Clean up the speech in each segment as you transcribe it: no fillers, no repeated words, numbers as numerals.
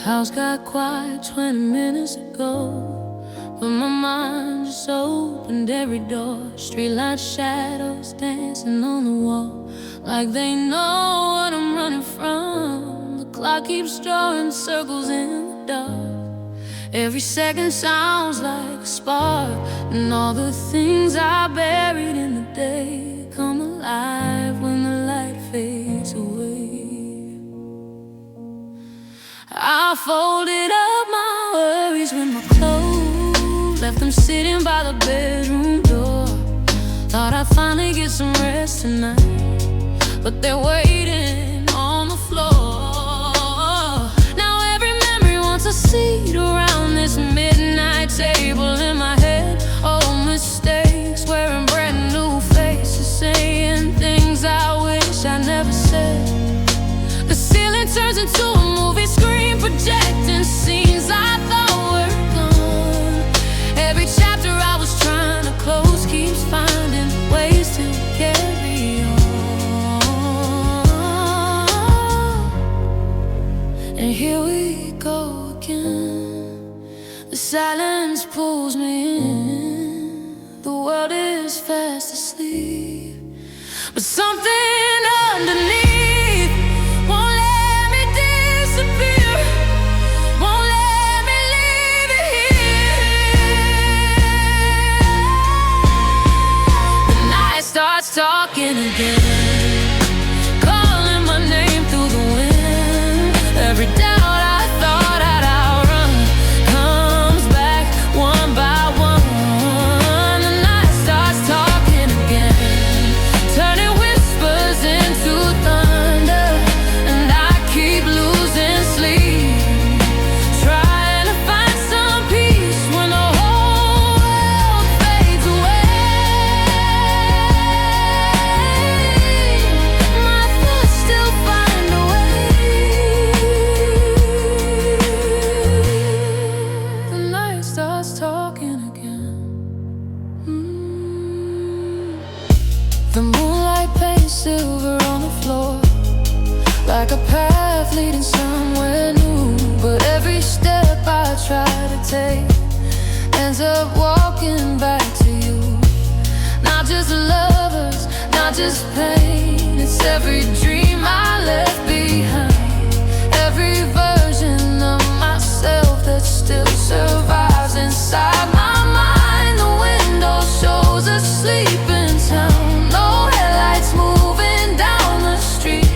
House got quiet 20 minutes ago, but my mind just opened every door. Streetlight shadows dancing on the wall, like they know what I'm running from. The clock keeps drawing circles in the dark. Every second sounds like a spark, and all the things I buried in the day come alive when the light fades away. I folded up my worries with my clothes, left them sitting by the bedroom door. Thought I'd finally get some rest tonight, but they're waiting on the floor. Now every memory wants a seat around this midnight table in my head. Old mistakes, wearing brand new faces, saying things I wish I never said. The ceiling turns into a movie screen, projecting scenes I thought were gone. Every chapter I was trying to close keeps finding ways to carry on. And here we go again. The silence pulls me in. The world is fast asleep, but something underneath won't let me disappear, won't let me leave it here. The night starts talking again, calling my name through the wind. Every doubt I thought I'd outrun comes back one by one. The night starts talking again, turning whispers into thunder, and I keep losing sleep, trying to find some peace when the whole world fades away. My thoughts still find a way. The night starts talking again. The moonlight paints silver on the floor, like a path leading somewhere new. But every step I try to take ends up walking back to you. Not just lovers, not just pain, it's every dream I left behind, every version of myself that still survives inside my mind. The window shows a sleeping town, no headlights moving down the street,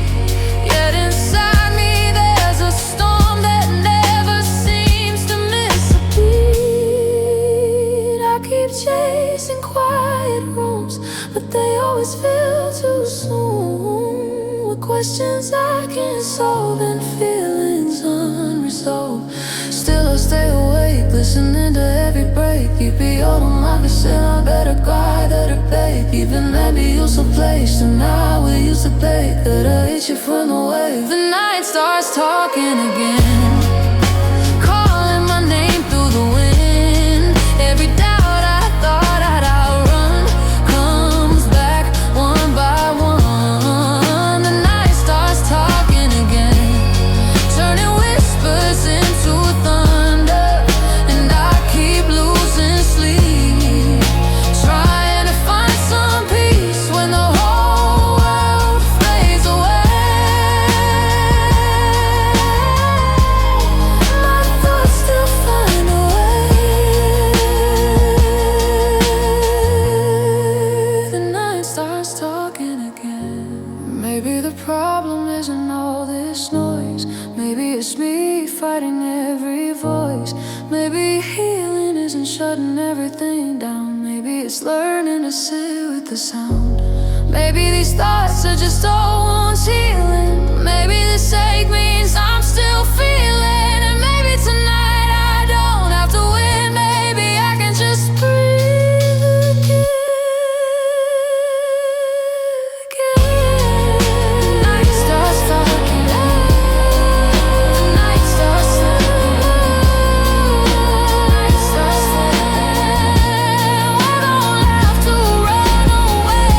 yet inside me there's a storm that never seems to miss a beat. I keep chasing quiet rooms, but they always feel too soon, with questions I can't solve and feelings unresolved. Still I stay awake, listening to every break. Keep it all on my consent, I better cry, better beg. Even maybe you some place, and now we used to play. Could I hit you from the wave? The night starts talking again, calling my name through the wind. Every doubt I thought I'd outrun comes back one by one. The night starts talking again, turning whispers into thunder, and I keep losing sleep, trying to find some peace when the whole world fades away. My thoughts still find a way. The night starts talking again. Maybe the problem isn't all this noise, maybe it's me fighting every voice. Maybe healing isn't shutting everything down, maybe it's learning to sit with the sound. Maybe these thoughts are just old wounds healing, maybe this ache means I'm still feeling. And maybe tonight I don't have to win, maybe I can just breathe again. The night starts talking, the night starts talking, the night starts talking. We're gonna have to run away.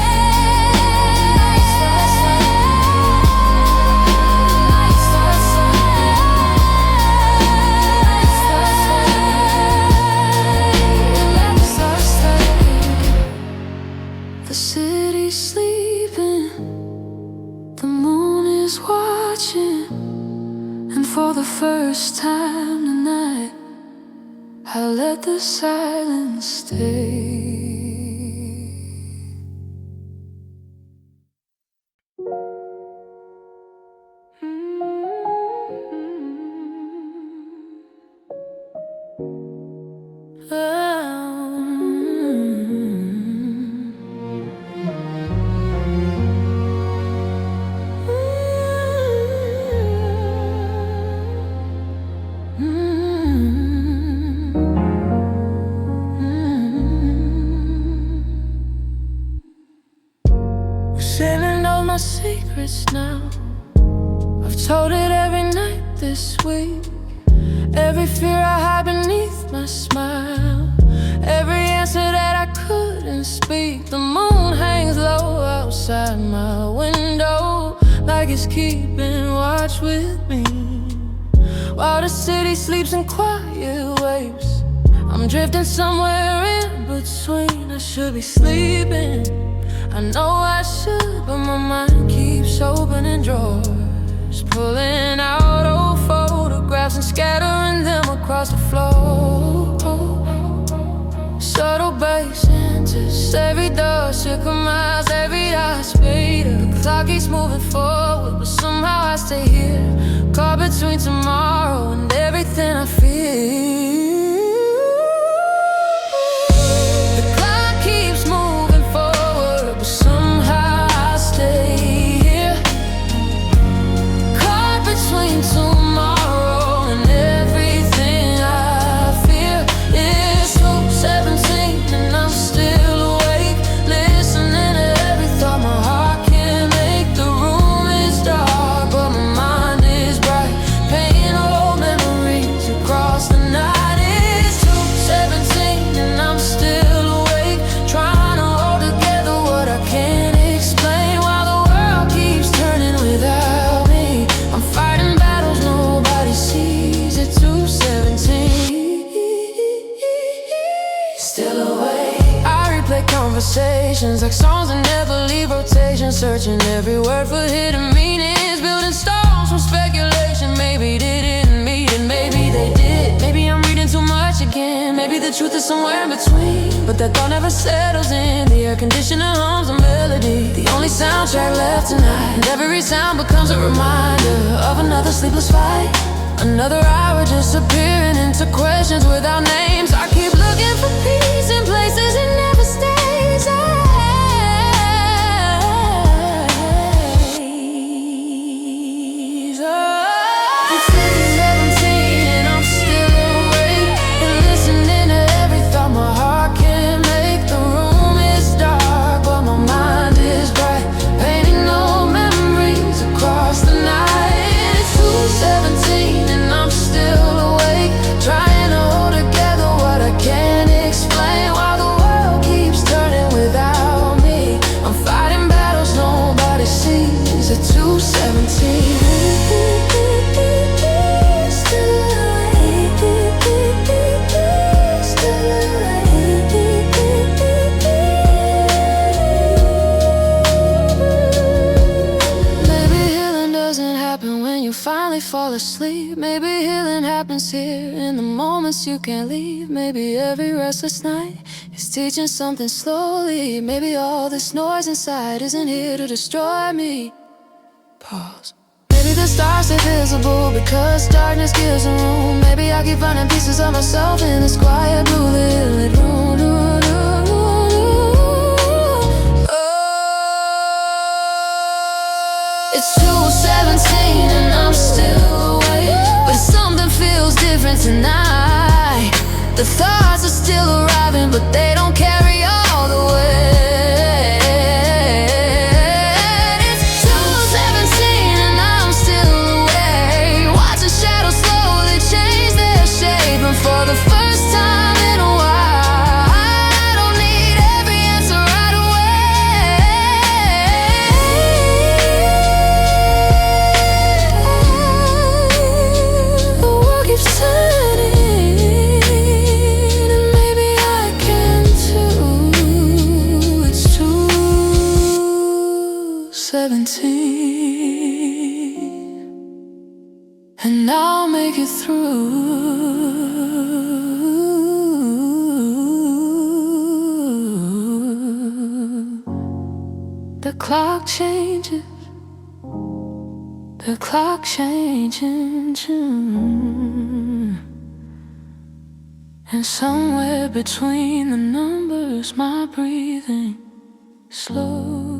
The night starts talking, the night starts talking. first time tonight, I let the silence stay. Saving all my secrets now. I've told it every night this week. Every fear I hide beneath my smile. Every answer that I couldn't speak. The moon hangs low outside my window, like it's keeping watch with me. While the city sleeps in quiet waves, I'm drifting somewhere in between. I should be sleeping, I know I should, but my mind keeps opening drawers, pulling out old photographs and scattering them across the floor. Subtle bass enters every door, circle miles, every hour's speeder. The clock keeps moving forward, but somehow I stay here, caught between tomorrow and everything I feel. Conversations like songs that never leave rotation, searching every word for hidden meanings, building stones from speculation. Maybe they didn't meet and maybe they did. Maybe I'm reading too much again. Maybe the truth is somewhere in between, but that thought never settles in. The air conditioner hums a melody, the only soundtrack left tonight, and every sound becomes a reminder of another sleepless fight. Another hour disappearing into questions without names. I keep looking for peace in places it never stays. Fall asleep. Maybe healing happens here in the moments you can't leave. Maybe every restless night is teaching something slowly. Maybe all this noise inside isn't here to destroy me. Pause. Maybe the stars stay visible because darkness gives a room. Maybe I keep finding pieces of myself in this quiet blue lit room. It's 2:17 and I'm still awake, but something feels different tonight. The thoughts are still arriving, but they don't carry all the weight. It's 2:17 and I'm still awake, watching shadows slowly change their shape, and for the first time in a while, I don't need every answer right away. The clock changes, the clock changing too. And somewhere between the numbers, my breathing slows.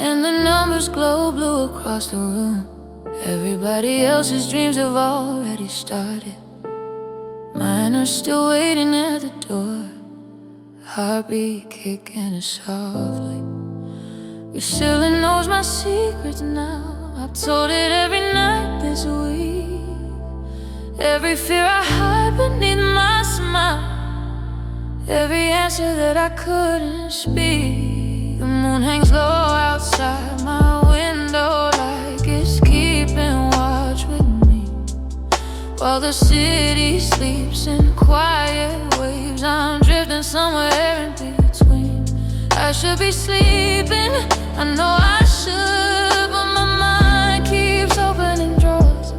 And the numbers glow blue across the room. Everybody else's dreams have already started. Mine are still waiting at the door, heartbeat kicking softly. Priscilla knows my secrets now. I've told it every night this week. Every fear I hide beneath my smile, every answer that I couldn't speak. The moon hangs low outside my window like it's keeping watch with me. While the city sleeps in quiet waves, I'm drifting somewhere in between. I should be sleeping, I know I should, but my mind keeps opening drawers,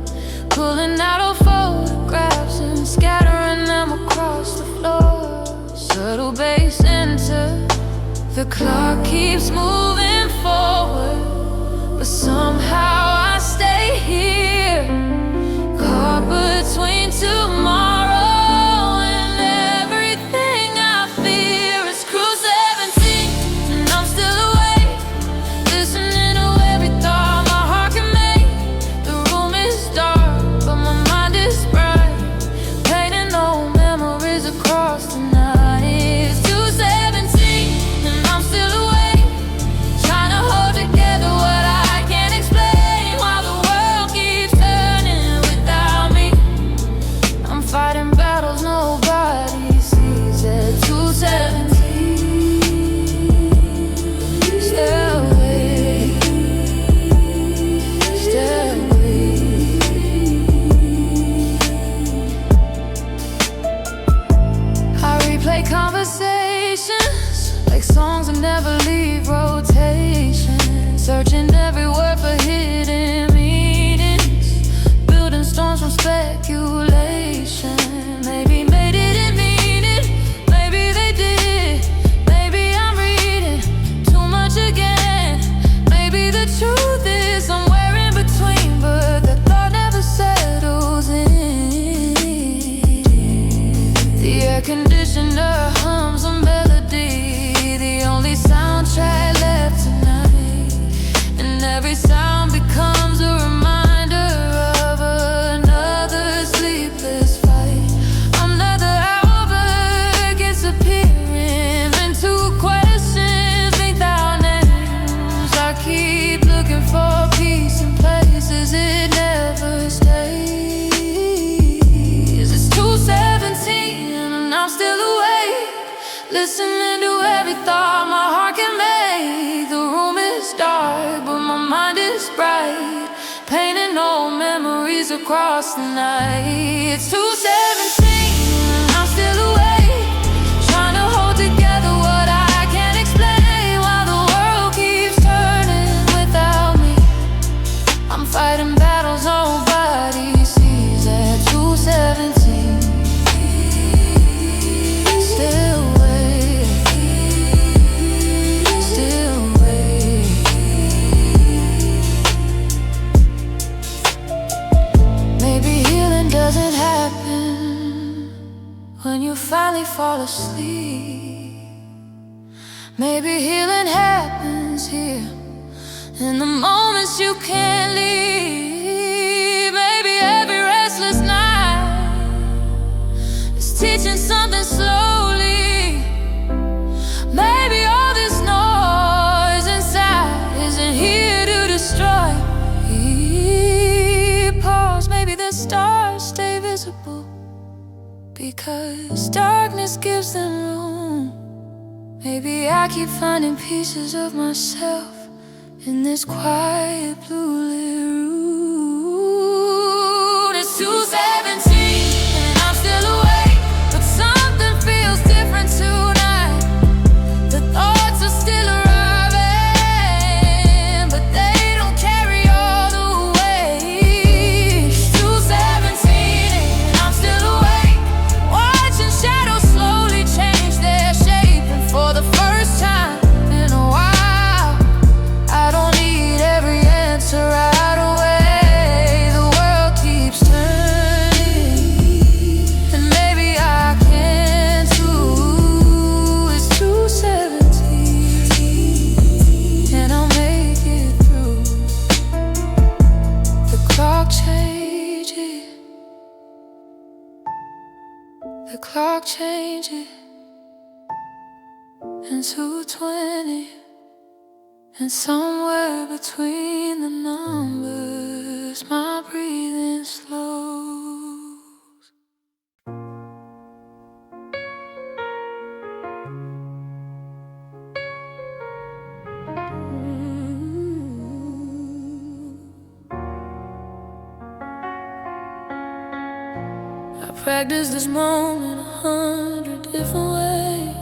pulling out old photographs and scattering them across the floor. Subtle bass enter, the clock keeps moving forward, but somehow I stay here, caught between tomorrow and everything I fear. It's cruise 17 and I'm still awake, listening to every thought my heart can make. The room is dark, but my mind is bright, painting old memories across the night. It's 2:17 and I'm still awake, trying to hold together what I can't explain, while the world keeps turning without me. I'm fighting battles nobody sees at 2:17. Still awake, still awake. I replay conversations like songs that never leave rotation, searching everywhere for hidden meanings, building storms from speculation. Maybe didn't mean it, maybe they did. Maybe I'm reading too much again. Maybe the truth is somewhere in between, but the thought never settles in. The air conditioner hums a melody, the only soundtrack left tonight. And every sound becomes a reminder of another sleepless fight. Another hour but disappearing into questions without names. I keep looking for peace in places it never stays. It's 2:17 and I'm still awake, listening to every thought my heart can make. The room is dark, but my mind is bright, painting old memories across the night. It's 2:17 and I'm still awake, trying to hold together what I can't explain, while the world keeps turning without me. I'm fighting battles nobody sees at 2:17. Still awake, still awake. Maybe healing doesn't happen when you finally fall asleep. Maybe healing happens here in the moments you can't leave. Maybe every restless night is teaching something slowly. Maybe all this noise inside isn't here to destroy me. Pause, maybe the stars stay visible because darkness gives them room. Maybe I keep finding pieces of myself in this quiet blue lit room. The clock changes into 20, and somewhere between the numbers my breathing slows. I practice this moment 100 different ways,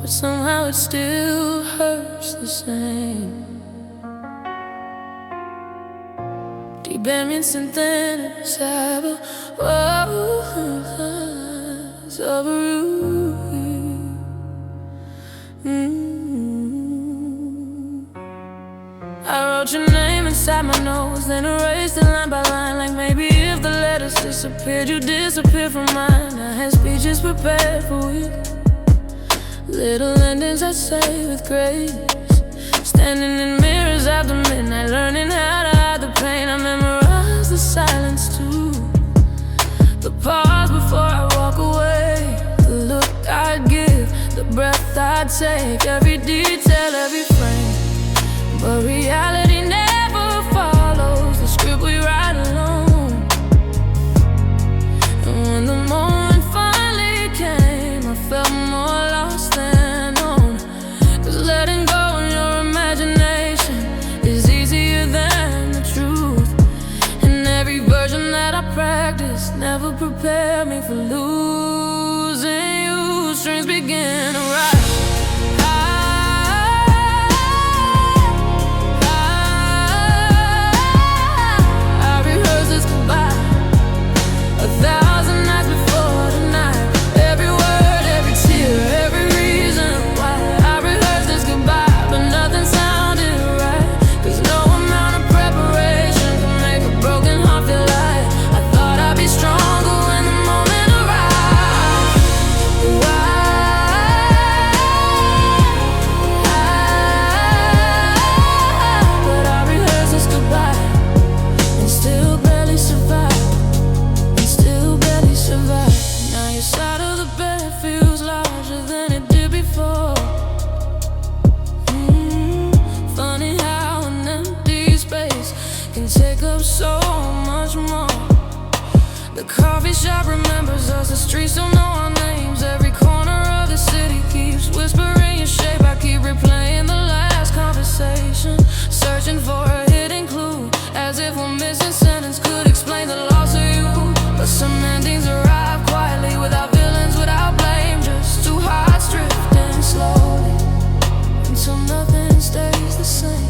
but somehow it still hurts the same. Deep ambient synthetic cyber, I wrote your name inside my nose, then erased it line by line, like maybe if the letters disappeared, you disappeared from mine. I had speeches prepared for you, little endings I say with grace, standing in mirrors after midnight, learning how to hide the pain. I memorized the silence too, the pause before I walk away, the look I'd give, the breath I'd take, every detail, every frame. But reality never follows the script we write alone. And when the moment finally came, I felt more lost than known. 'Cause letting go in your imagination is easier than the truth. And every version that I practiced never prepared me for losing you. Strings begin to rise. Take up so much more. The coffee shop remembers us, the streets don't know our names. Every corner of the city keeps whispering your shape. I keep replaying the last conversation, searching for a hidden clue, as if one missing sentence could explain the loss of you. But some endings arrive quietly, without villains, without blame, just two hearts drifting slowly until nothing stays the same.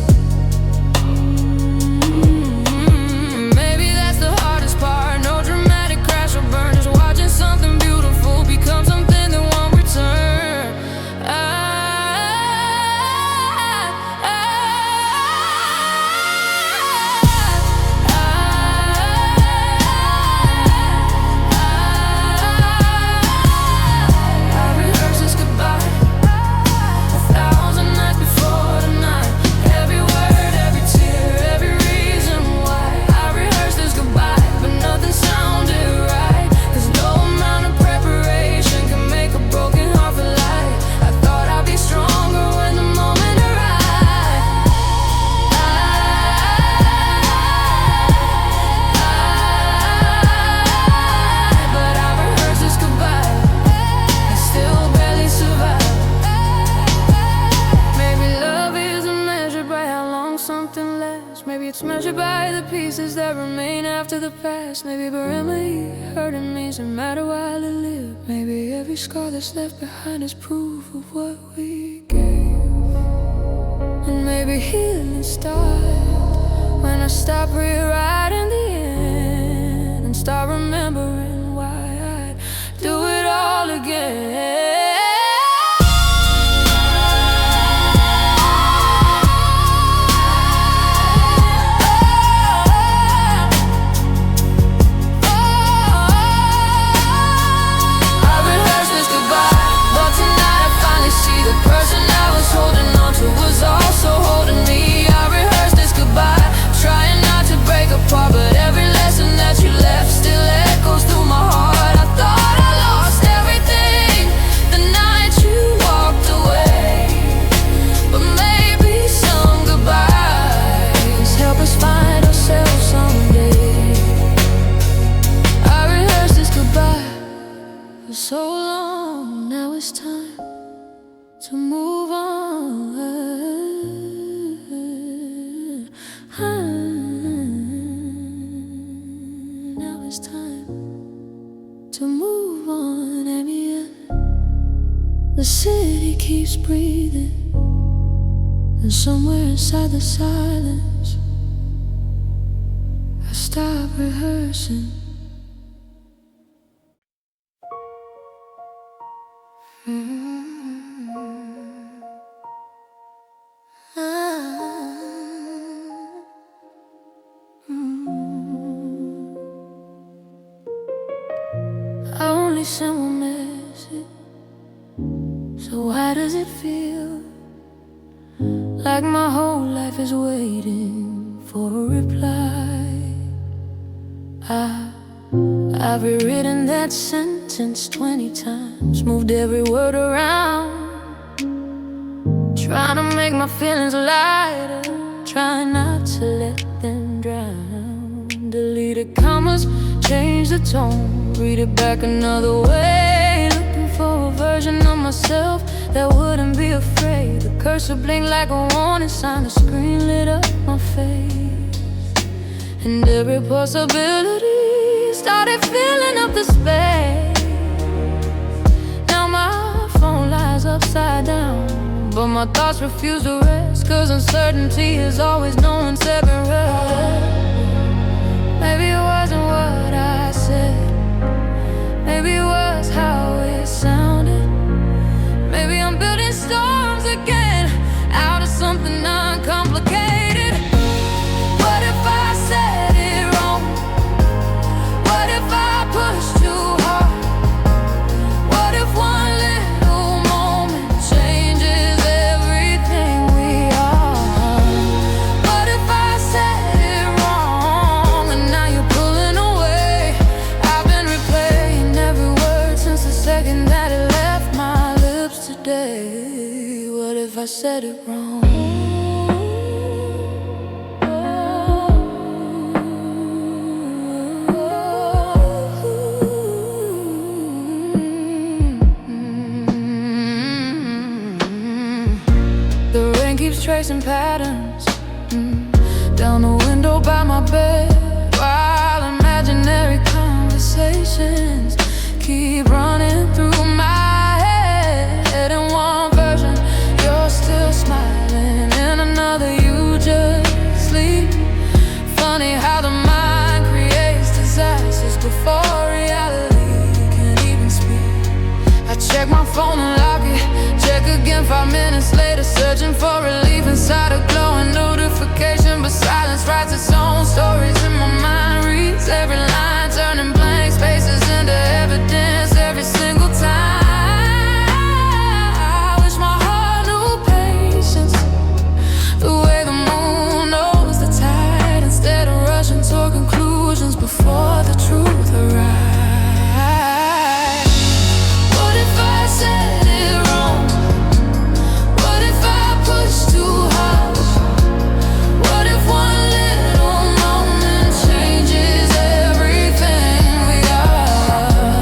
Maybe it's measured by the pieces that remain after the past. Maybe remedy hurting means no matter while it lived. Maybe every scar that's left behind is proof of what we gave. And maybe healing starts when I stop rewriting the end and start remembering why I'd do it all again. Was also holding me. I rehearsed this goodbye, trying not to break apart. keeps breathing, and somewhere inside the silence I stop rehearsing. I only sent one message, so why does it feel like my whole life is waiting for a reply? I've rewritten that sentence 20 times, moved every word around, trying to make my feelings lighter, trying not to let them drown. Deleted commas, change the tone, read it back another way, looking for a version of myself that wouldn't be afraid. The cursor blinked like a warning sign, the screen lit up my face, and every possibility started filling up the space. Now my phone lies upside down, but my thoughts refuse to rest, 'cause uncertainty is always knowing second rest. Maybe it wasn't what I said, maybe it was how it sounded. Maybe I'm building storms again out of something uncomplicated. What if I said it wrong? What if I pushed too hard? What if one little moment changes everything we are? What if I said it wrong and now you're pulling away? I've been replaying every word since the second that it left my lips today. What if I said it wrong? The rain keeps tracing patterns down the window by my bed, while imaginary conversations keep running through my head. In one version, you're still smiling, in another, you just sleep. Funny how the mind creates disasters before reality can even speak. I check my phone and lock it, check again 5 minutes later, searching for relief inside a glowing notification. But silence writes its own stories in my mind, reads every line, turning blank spaces into evidence every single time. I wish my heart knew patience, the way the moon knows the tide, instead of rushing toward conclusions before the truth arrives. What if I said it wrong? What if I pushed too hard? What if one little moment changes everything we are?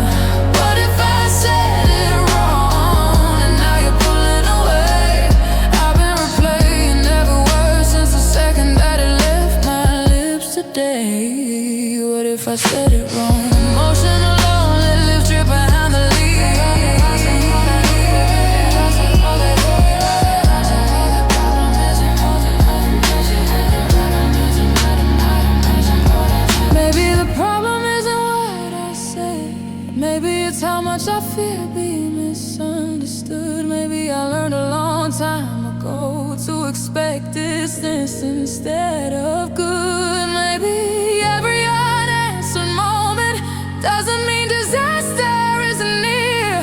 What if I said it wrong and now you're pulling away? I've been replaying every word since the second that it left my lips today. What if I said it wrong? Emotional lonely, live drip behind the Maybe the problem isn't what I say, maybe it's how much I fear being misunderstood. Maybe I learned a long time ago to expect distance instead of good. Maybe every unanswered moment doesn't mean disaster isn't near.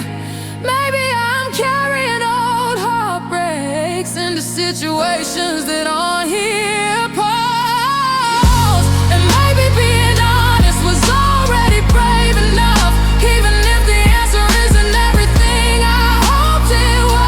Maybe I'm carrying old heartbreaks into situations that aren't here. Pause, and maybe being honest was already brave enough, even if the answer isn't everything I hoped it was.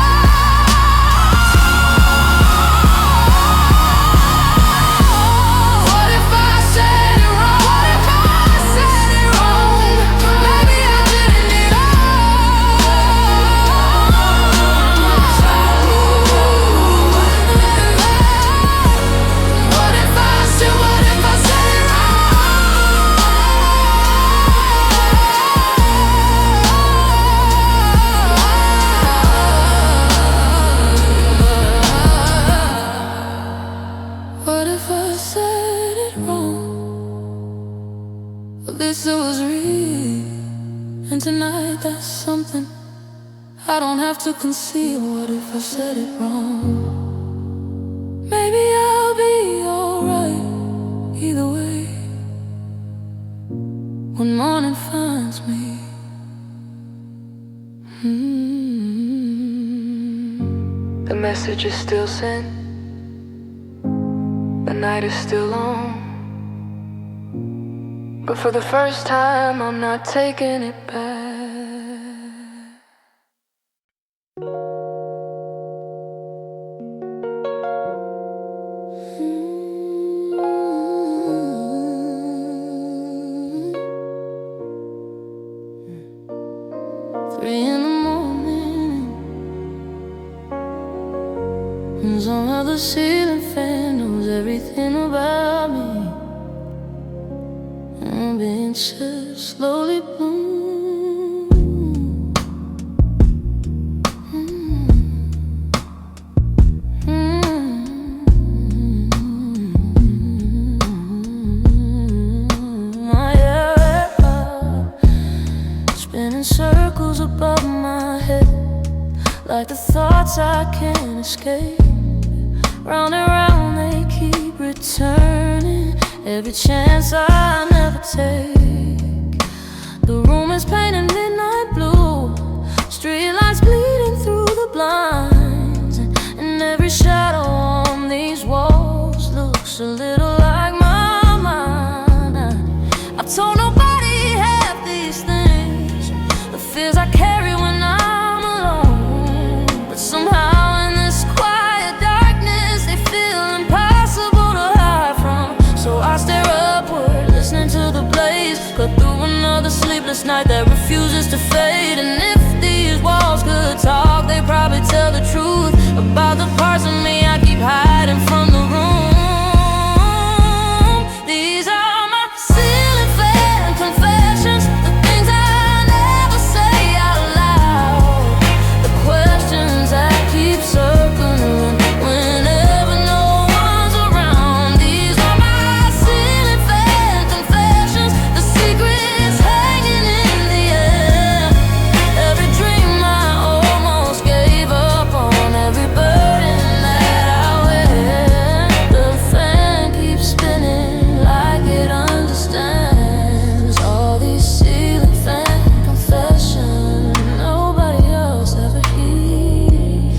least it was real. And tonight that's something I don't have to conceal. What if I said it wrong? Maybe I'll be alright either way when morning finds me. The message is still sent, the night is still long, but for the first time I'm not taking it back. 3 in the morning, and somehow the ceiling fan knows everything about me. And benches slowly bloom. Spinning circles above my head, like the thoughts I can't escape. Round and round they keep returning, every chance I never take. The room is painted midnight blue, streetlights bleeding through the blinds, and every shadow on these walls looks a little like my mind. I told nobody half these things, the fears I carry when I'm alone, but somehow in this quiet darkness they feel impossible to hide from. So I stare upward, listening to the blaze, cut through another sleepless night that refuses to fade. And if these walls could talk, they'd probably tell the truth about the parts of me I keep hiding from the room. These are my ceiling fan confessions, the things I never say out loud, the questions that keep circling whenever no one's around. These are my ceiling fan confessions, the secrets hanging in the air, every dream I almost gave up on, every burden that I wear. The fan keeps spinning like it understands all these ceiling fan confessions nobody else ever hears.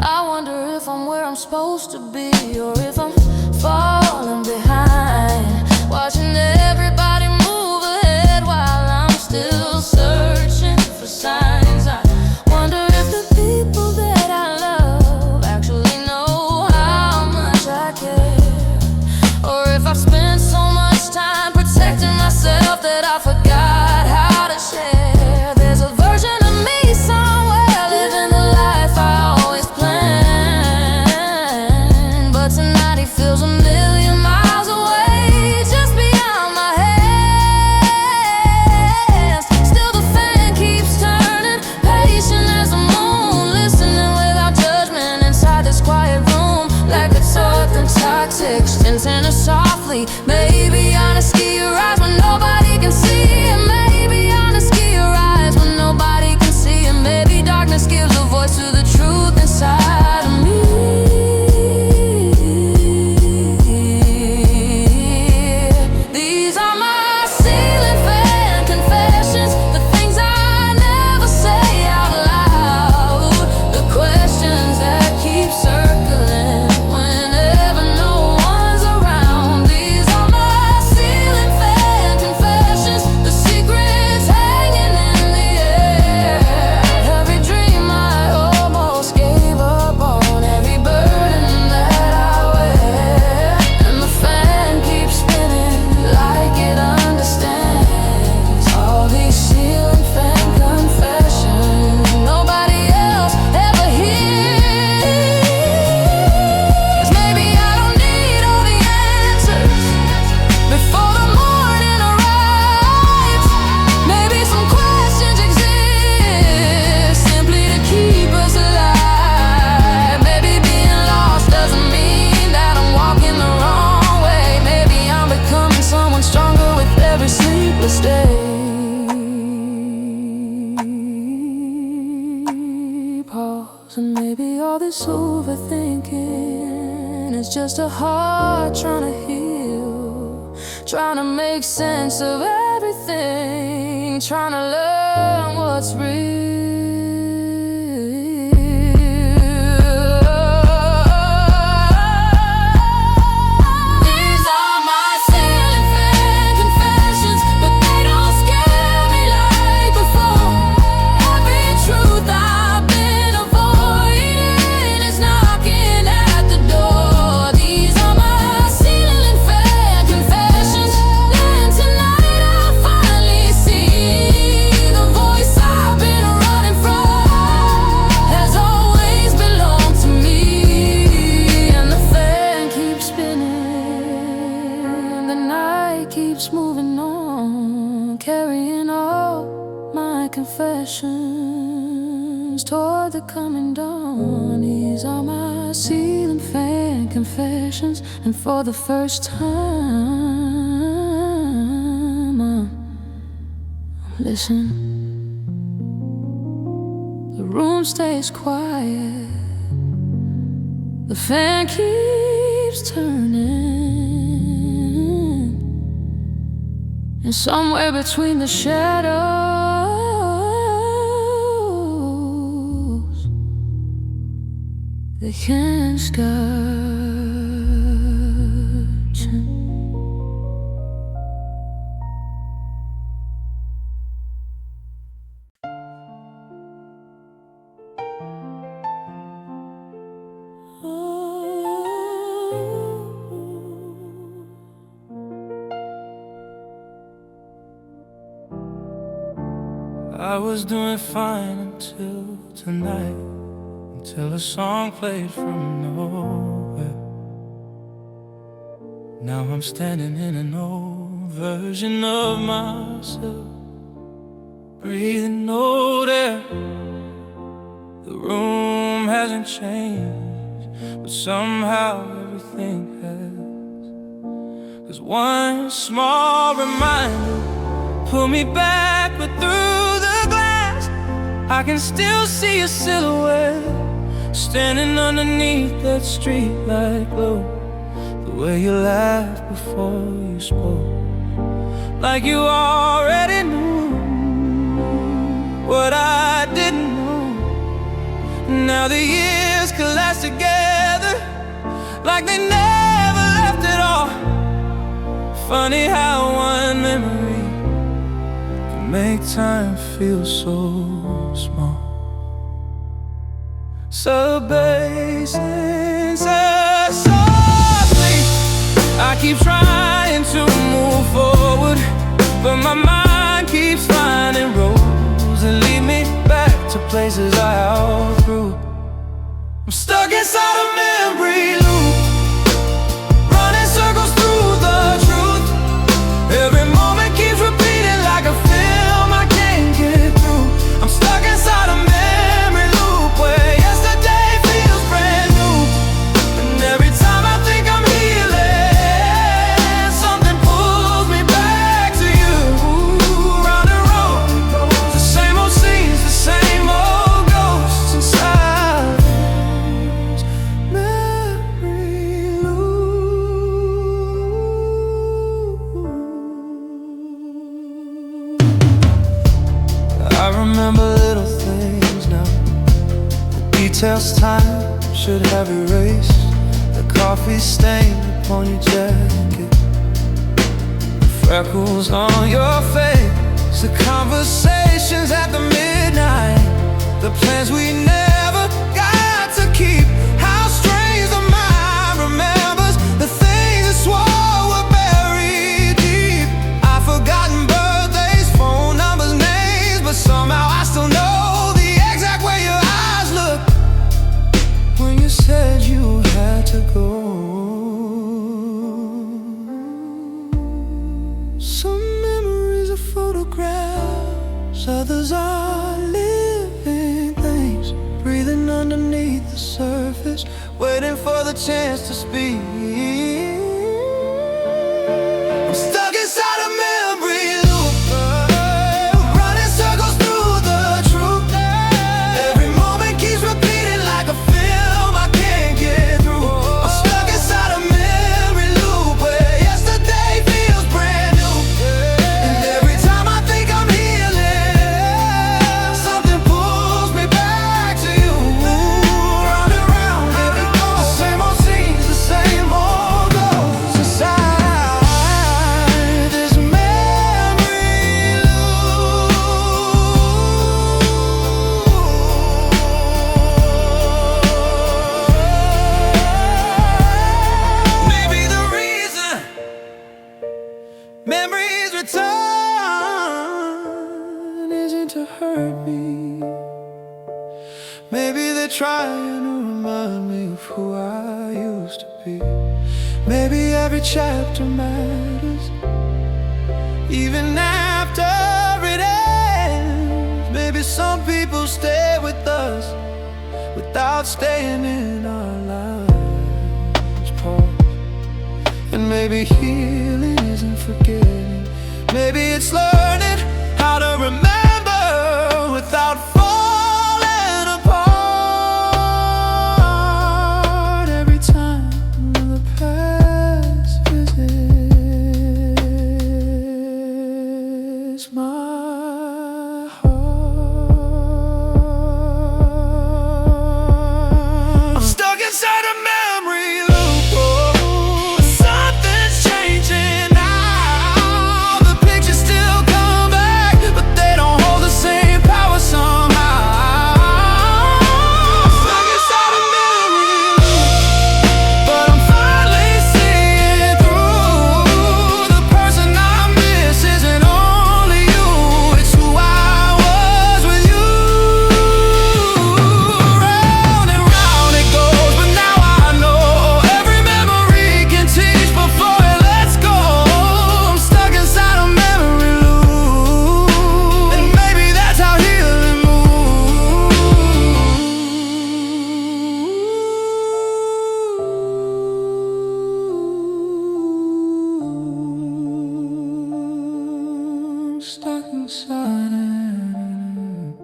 I wonder if I'm where I'm supposed to be, or if I'm falling behind, watching everybody move ahead while I'm still searching for signs. I wonder if the people that I love actually know how much I care, or if I've spent so much time protecting myself that I forgot how to share. There's a version of me somewhere living the life I always planned, but tonight he feels a million miles away, just beyond my hands. Still the fan keeps turning, patient as the moon, listening without judgment inside this quiet room, like it's something toxic, tense softly. Maybe honesty your eyes when nobody can see it. Maybe honesty your eyes when nobody can see it. Maybe darkness gives a voice to the truth inside of me. These are my ceiling fan confessions, the things I never say out loud, the questions that keep circling whenever no one's around. These are my ceiling this overthinking. It's just a heart trying to heal, trying to make sense of everything, trying to learn what's real. Keeps moving on, carrying all my confessions toward the coming dawn. These are my ceiling fan confessions, and for the first time, I'm listening. The room stays quiet, the fan keeps turning. And somewhere between the shadows, they can scratch. I was doing fine until tonight, until a song played from nowhere. Now I'm standing in an old version of myself, breathing old air. The room hasn't changed, but somehow everything has. 'Cause one small reminder pulled me back, but through the glass I can still see your silhouette, standing underneath that streetlight glow. The way you laughed before you spoke, like you already knew what I didn't know. Now the years collapse together like they never left at all. Funny how one memory can make time feel so small. So basins are softly, I keep trying to move forward, but my mind keeps finding roads that lead me back to places I outgrew. I'm stuck inside a memory loop, running circles through the truth. Every moment keeps repeating like a film I can't get through. I'm stuck inside a memory loop where yesterday feels brand new. And every time I think I'm healing, something pulls me back to you. Round and round, the same old scenes, the same old ghosts inside memory loop. I remember little things now, the details time should have erased. The coffee stain upon your jacket, the freckles on your face, the conversations at the midnight, the plans we never got to keep. How strange the mind remembers the things it swore were buried deep. I've forgotten birthdays, phone numbers, names, but somehow I still know the exact way your eyes look when you said you had to go. Some memories are photographs, others are living things, breathing underneath the surface, waiting for the chance to speak. I'm stuck inside a memory loop, running circles through the truth. Every moment keeps repeating like a film hurt me. Maybe they're trying to remind me of who I used to be. Maybe every chapter matters, even after it ends. Maybe some people stay with us without staying in our lives. Pause. And maybe healing isn't forgetting. Maybe it's learning how to remember without falling apart. Every time the past visits my heart, I'm stuck inside a memory loop. Something's changing now. The pictures still come back, but they don't hold the same power somehow. I'm stuck inside a memory loop, but I'm finally seeing through. The person I miss isn't only you, it's who I was with you. Round and round it goes, but now I know every memory can teach before it lets go. I'm stuck inside a memory loop, and maybe that's how healing moves. Stuck inside it.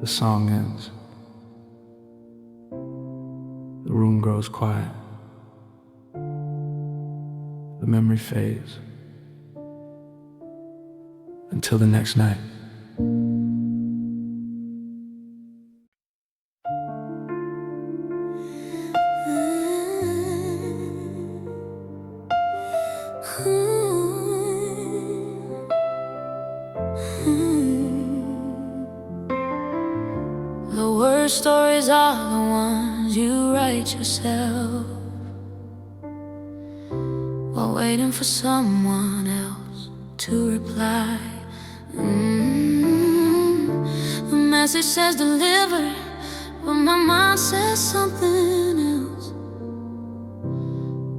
The song ends. The room grows quiet. The memory fades until the next night. The worst stories are the ones you write yourself, while waiting for someone else to reply. The message says deliver, but my mind says something else.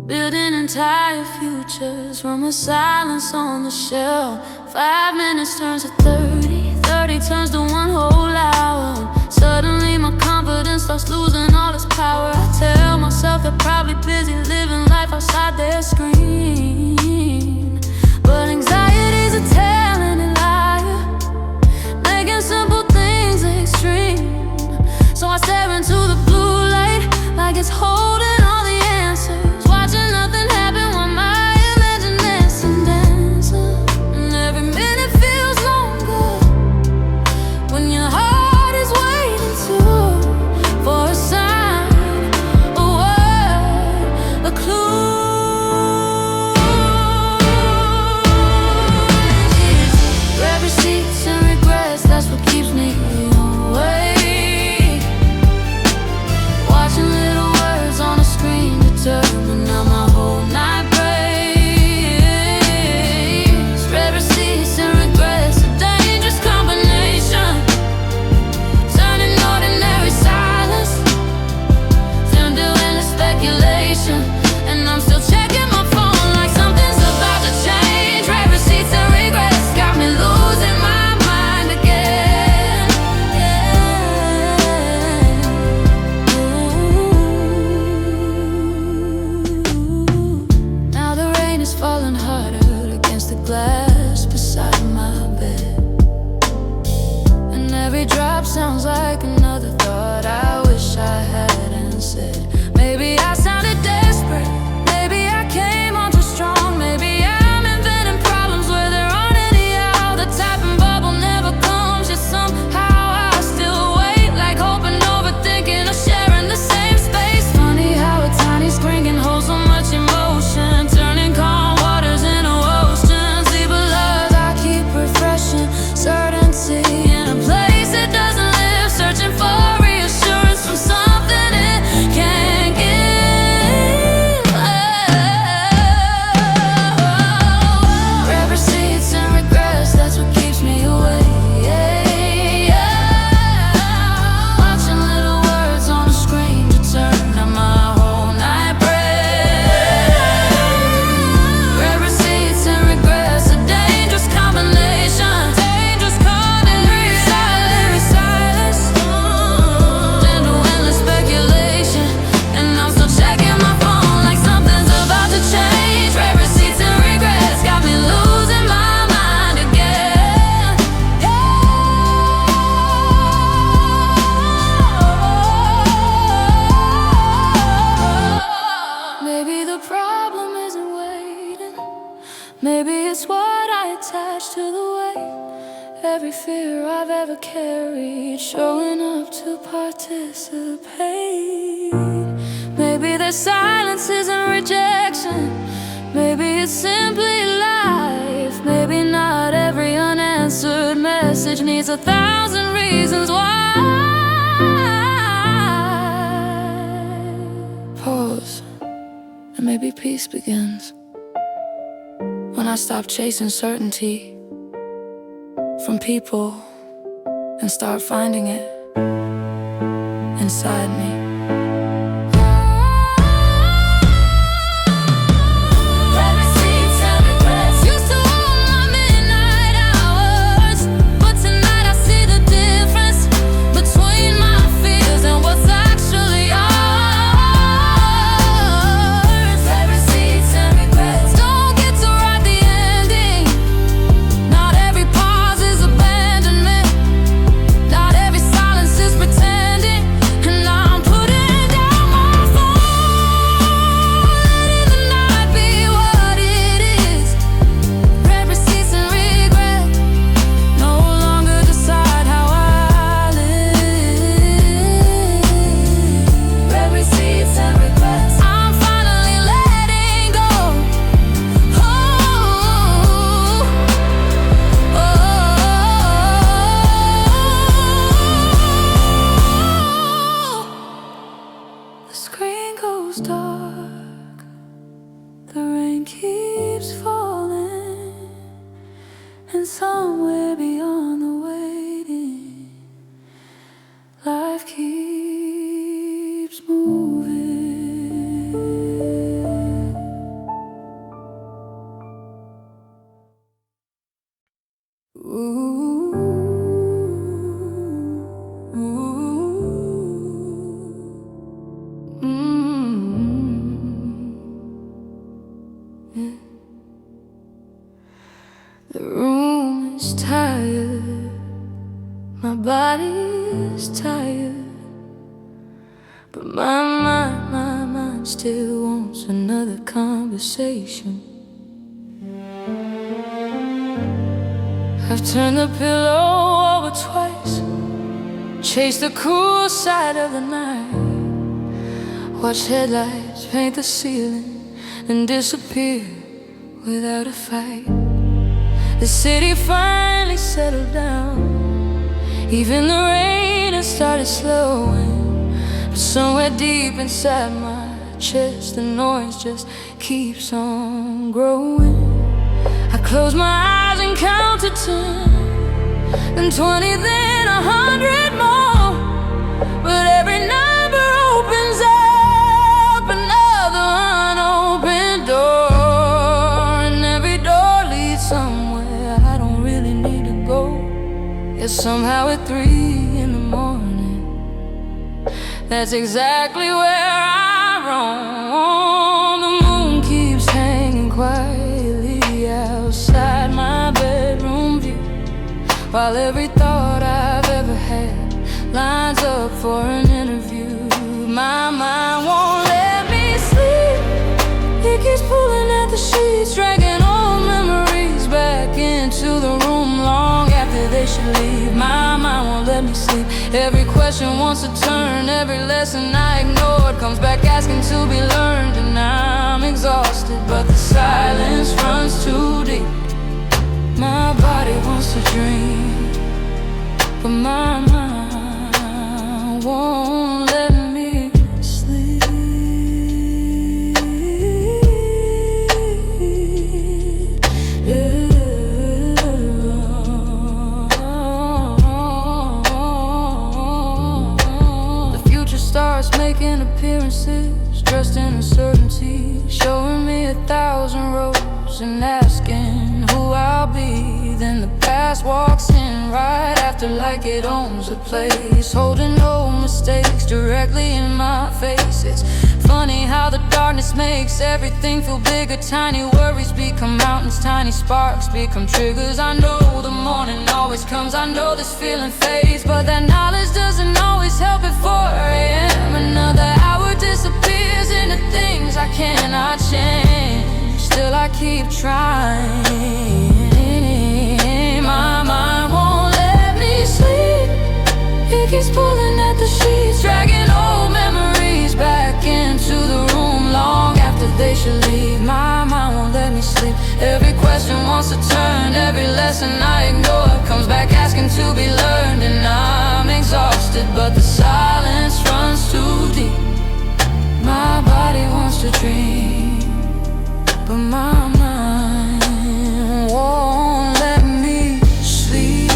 Building entire futures from a silence on the shelf. 5 minutes turns to 30, 30 turns to one whole hour. Suddenly my confidence starts losing all its power. I tell myself they're probably busy living life outside their screen, but anxiety's a talented liar, making simple things extreme. So I stare into the blue light like it's holding all the answers, watching nothing happen while my imagination dances. And every minute feels longer when your heart is waiting for a sign, a word, a clue. Grab receipts and regrets, that's what keeps me awake. Watching little words on a screen determine how my whole night breaks. Red receipts and regrets, a dangerous combination, turning ordinary silence into endless speculation. And I'm still checking my phone like something's about to change. Red receipts and regrets got me losing my mind again. Now the rain is falling harder against the glass beside my bed, and every drop sounds like another thought I wish I hadn't said. Maybe I sounded desperate, maybe I came on too strong, maybe I'm inventing problems where there aren't any. How the typing bubble never comes, yet somehow I still wait, like hoping, overthinking, or sharing the same space. Funny how a tiny screen can hold so much emotion, turning calm waters into oceans. Deep below I keep refreshing certainty in a place it doesn't live, searching for Maybe it's what I attach to the weight. Every fear I've ever carried, showing up to participate. Maybe the silence isn't rejection. Maybe it's simply life. Maybe not every unanswered message needs 1,000 reasons why. Pause, and maybe peace begins when I stop chasing certainty from people and start finding it inside me. Dark, the rain keeps falling, and somewhere beyond the waiting, life keeps moving. Ooh, ooh. The room is tired, my body is tired, but my mind still wants another conversation. I've turned the pillow over twice, chased the cool side of the night, watch headlights paint the ceiling and disappear without a fight. The city finally settled down, even the rain has started slowing, but somewhere deep inside my chest the noise just keeps on growing. I close my eyes and count to 10, then 20, then 100 more, but every number opens up another unopened door, and every door leads somewhere I don't really need to go. Yet somehow at 3 in the morning, that's exactly where I roam. The moon keeps hanging quietly outside my bedroom view, while every thought I've ever had lines up for an interview. My mind won't let me sleep, it keeps pulling at the sheets, dragging old memories back into the room long after they should leave. My mind won't let me sleep, every question wants to turn, every lesson I ignored comes back asking to be learned, and I'm exhausted, but the silence runs too deep. My body wants to dream, but my mind won't let me sleep. The future starts making appearances, dressed in uncertainty, showing me 1,000 roads and asking who I'll be. Then the past walks in right after, like it owns the place, holding no mistakes directly in my face. It's funny how the darkness makes everything feel bigger. Tiny worries become mountains, tiny sparks become triggers. I know the morning always comes, I know this feeling fades, but that knowledge doesn't always help at 4 a.m. Another hour disappears into things I cannot change. Still I I keep trying. My mind won't let me sleep. It keeps pulling at the sheets, dragging old memories back into the room long after they should leave. My mind won't let me sleep. Every question wants to turn, every lesson I ignore comes back asking to be learned. And I'm exhausted, but the silence runs too deep. My body wants to dream, but my mind won't let me sleep.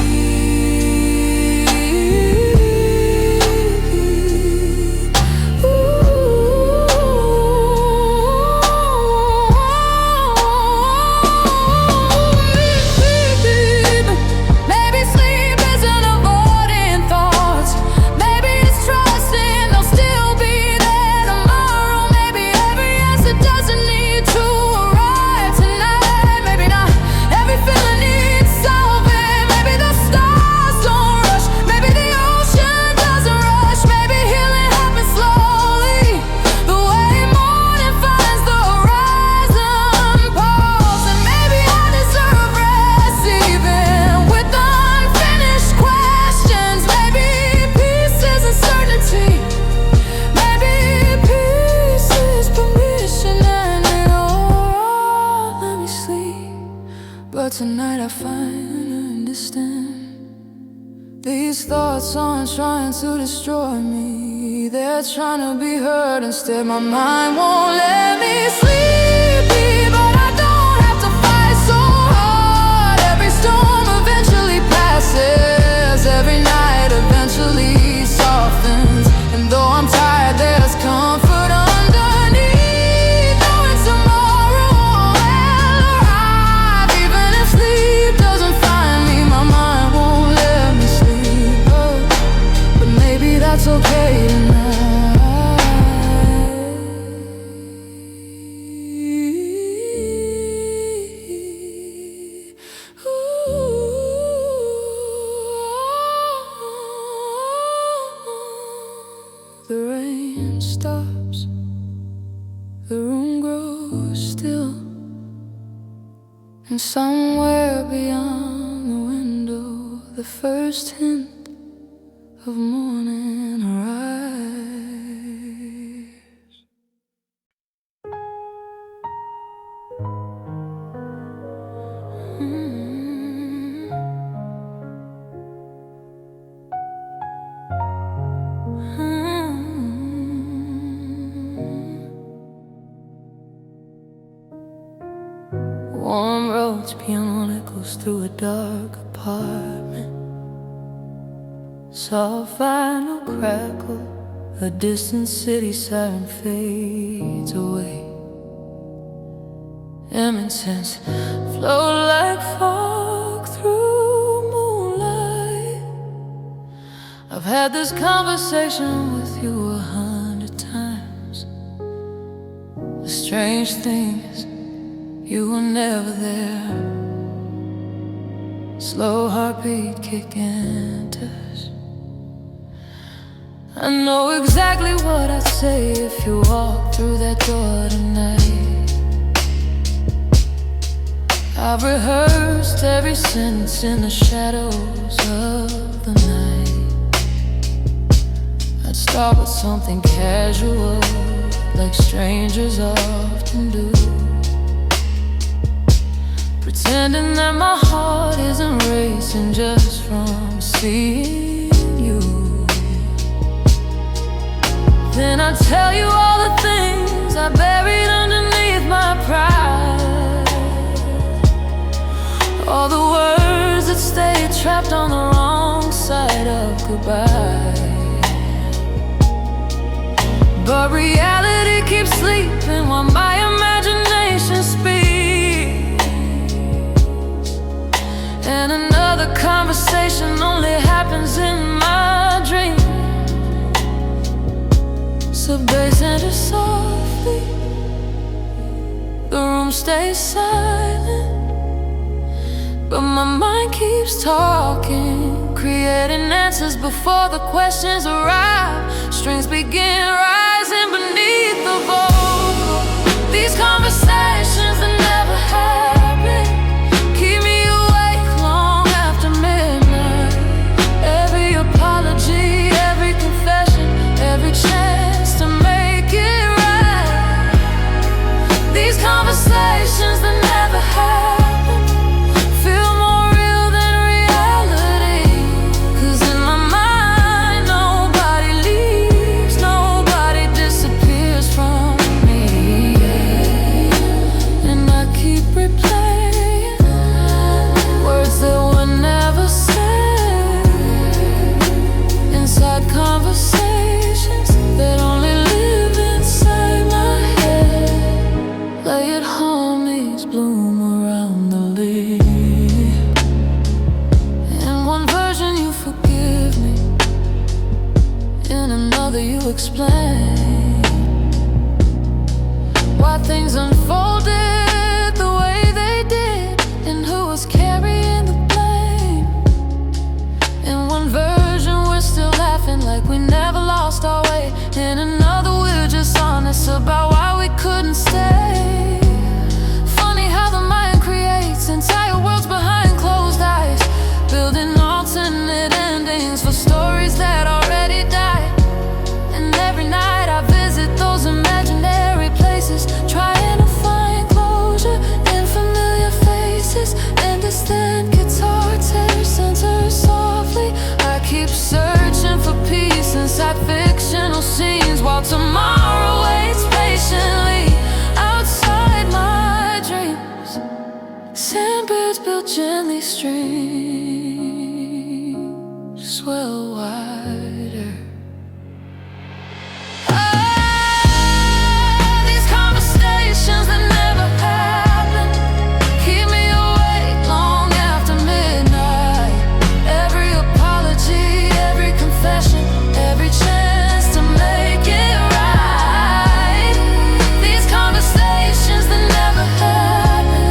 Maybe sleep isn't avoiding thoughts. Maybe it's trusting they'll still be there tomorrow. Maybe every answer doesn't need to arrive tonight. Maybe not every feeling needs solving. Maybe the stars don't rush. Maybe the ocean doesn't rush. Maybe healing happens slowly, the way morning finds the horizon pause. And maybe I deserve rest even with unfinished questions. Maybe peace isn't certainty. Maybe peace is permission, and it all let me sleep. But tonight I finally understand. These thoughts aren't trying to destroy me. They're trying to be heard instead. My mind won't let me sleep, but I don't have to fight so hard. Every storm eventually passes. Every night eventually softens. And though I'm tired, there's comfort underneath, knowing tomorrow will arrive. Even if sleep doesn't find me, my mind won't let me sleep. But maybe that's okay tonight. The rain stops, the room grows still, and somewhere beyond the window, the first hint of morning arrives. Warm roads, piano echoes through a dark apartment. Soft vinyl crackle, a distant city siren fades away. Incense flow like fog through moonlight. I've had this conversation with you 100 times. The strange thing is, you were never there. Slow heartbeat kicking touch. I know exactly what I'd say if you walked through that door tonight. I've rehearsed every sentence in the shadows of the night. I'd start with something casual, like strangers often do, pretending that my heart isn't racing just from seeing you. Then I tell you all the things I buried underneath my pride, all the words that stayed trapped on the wrong side of goodbye. But reality keeps sleeping while my imagination speaks. And another conversation only happens in my dream. So bass enters softly, the room stays silent, but my mind keeps talking, creating answers before the questions arrive. Strings begin rising beneath the vocal. These conversations that never These conversations that never happen feel more real than reality. 'Cause in my mind, nobody leaves, nobody disappears from me. And I keep replaying words that were never said inside conversations that only live inside my head. Lay it homies bloom around the leaf. In one version you forgive me, in another you explain why things unfolded the way they did, and who was carrying the blame. In one version we're still laughing like we never lost our way. In another we're just honest about why we couldn't stay. Funny how the mind creates entire worlds behind closed eyes, building alternate endings for stories that already died. And every night I visit those imaginary places, trying to find closure in familiar faces. And distant guitar tears center softly. I keep searching for peace inside fictional scenes, while tomorrow waits patiently outside my dreams. Sandbirds build gently, streams swell wider. These conversations that never happen keep me awake long after midnight. Every apology, every confession, every chance to make it right. These conversations that never happen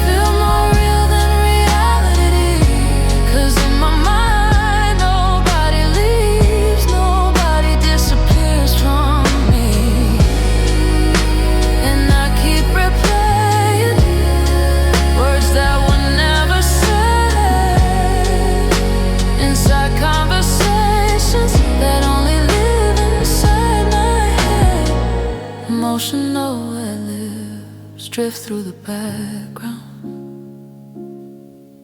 feel more real than reality. 'Cause in my mind, nobody leaves, nobody disappears from me. And I keep replaying words that were never said inside conversations that only live inside my head. Emotional ad-libs drift through the background.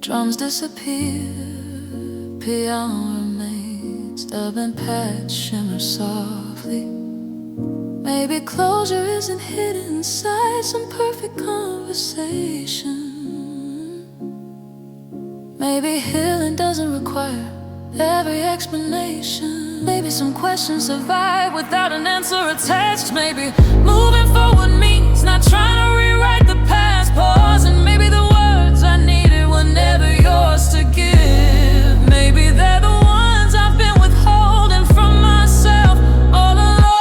Drums disappear, piano remains, dub and patch shimmer softly. Maybe closure isn't hidden inside some perfect conversation. Maybe healing doesn't require every explanation. Maybe some questions survive without an answer attached. Maybe moving forward means not trying to rewrite the past. Pause, and maybe the words I needed were never yours to give. Maybe they're the ones I've been withholding from myself all along.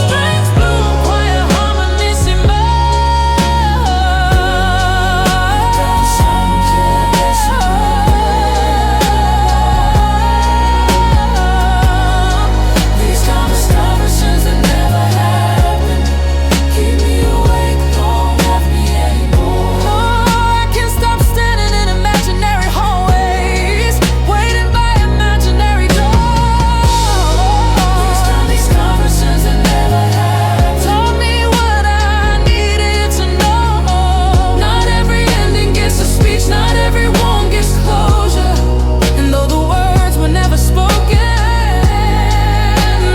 Strings bloom, quiet harmonies These conversations that never happen keep me awake, don't have me anymore. Oh, I can't stop standing in imaginary hallways, waiting by imaginary doors. These conversations that never happen taught me what I needed to know. Not every ending gets a speech, not every wound gets closure. And though the words were never spoken,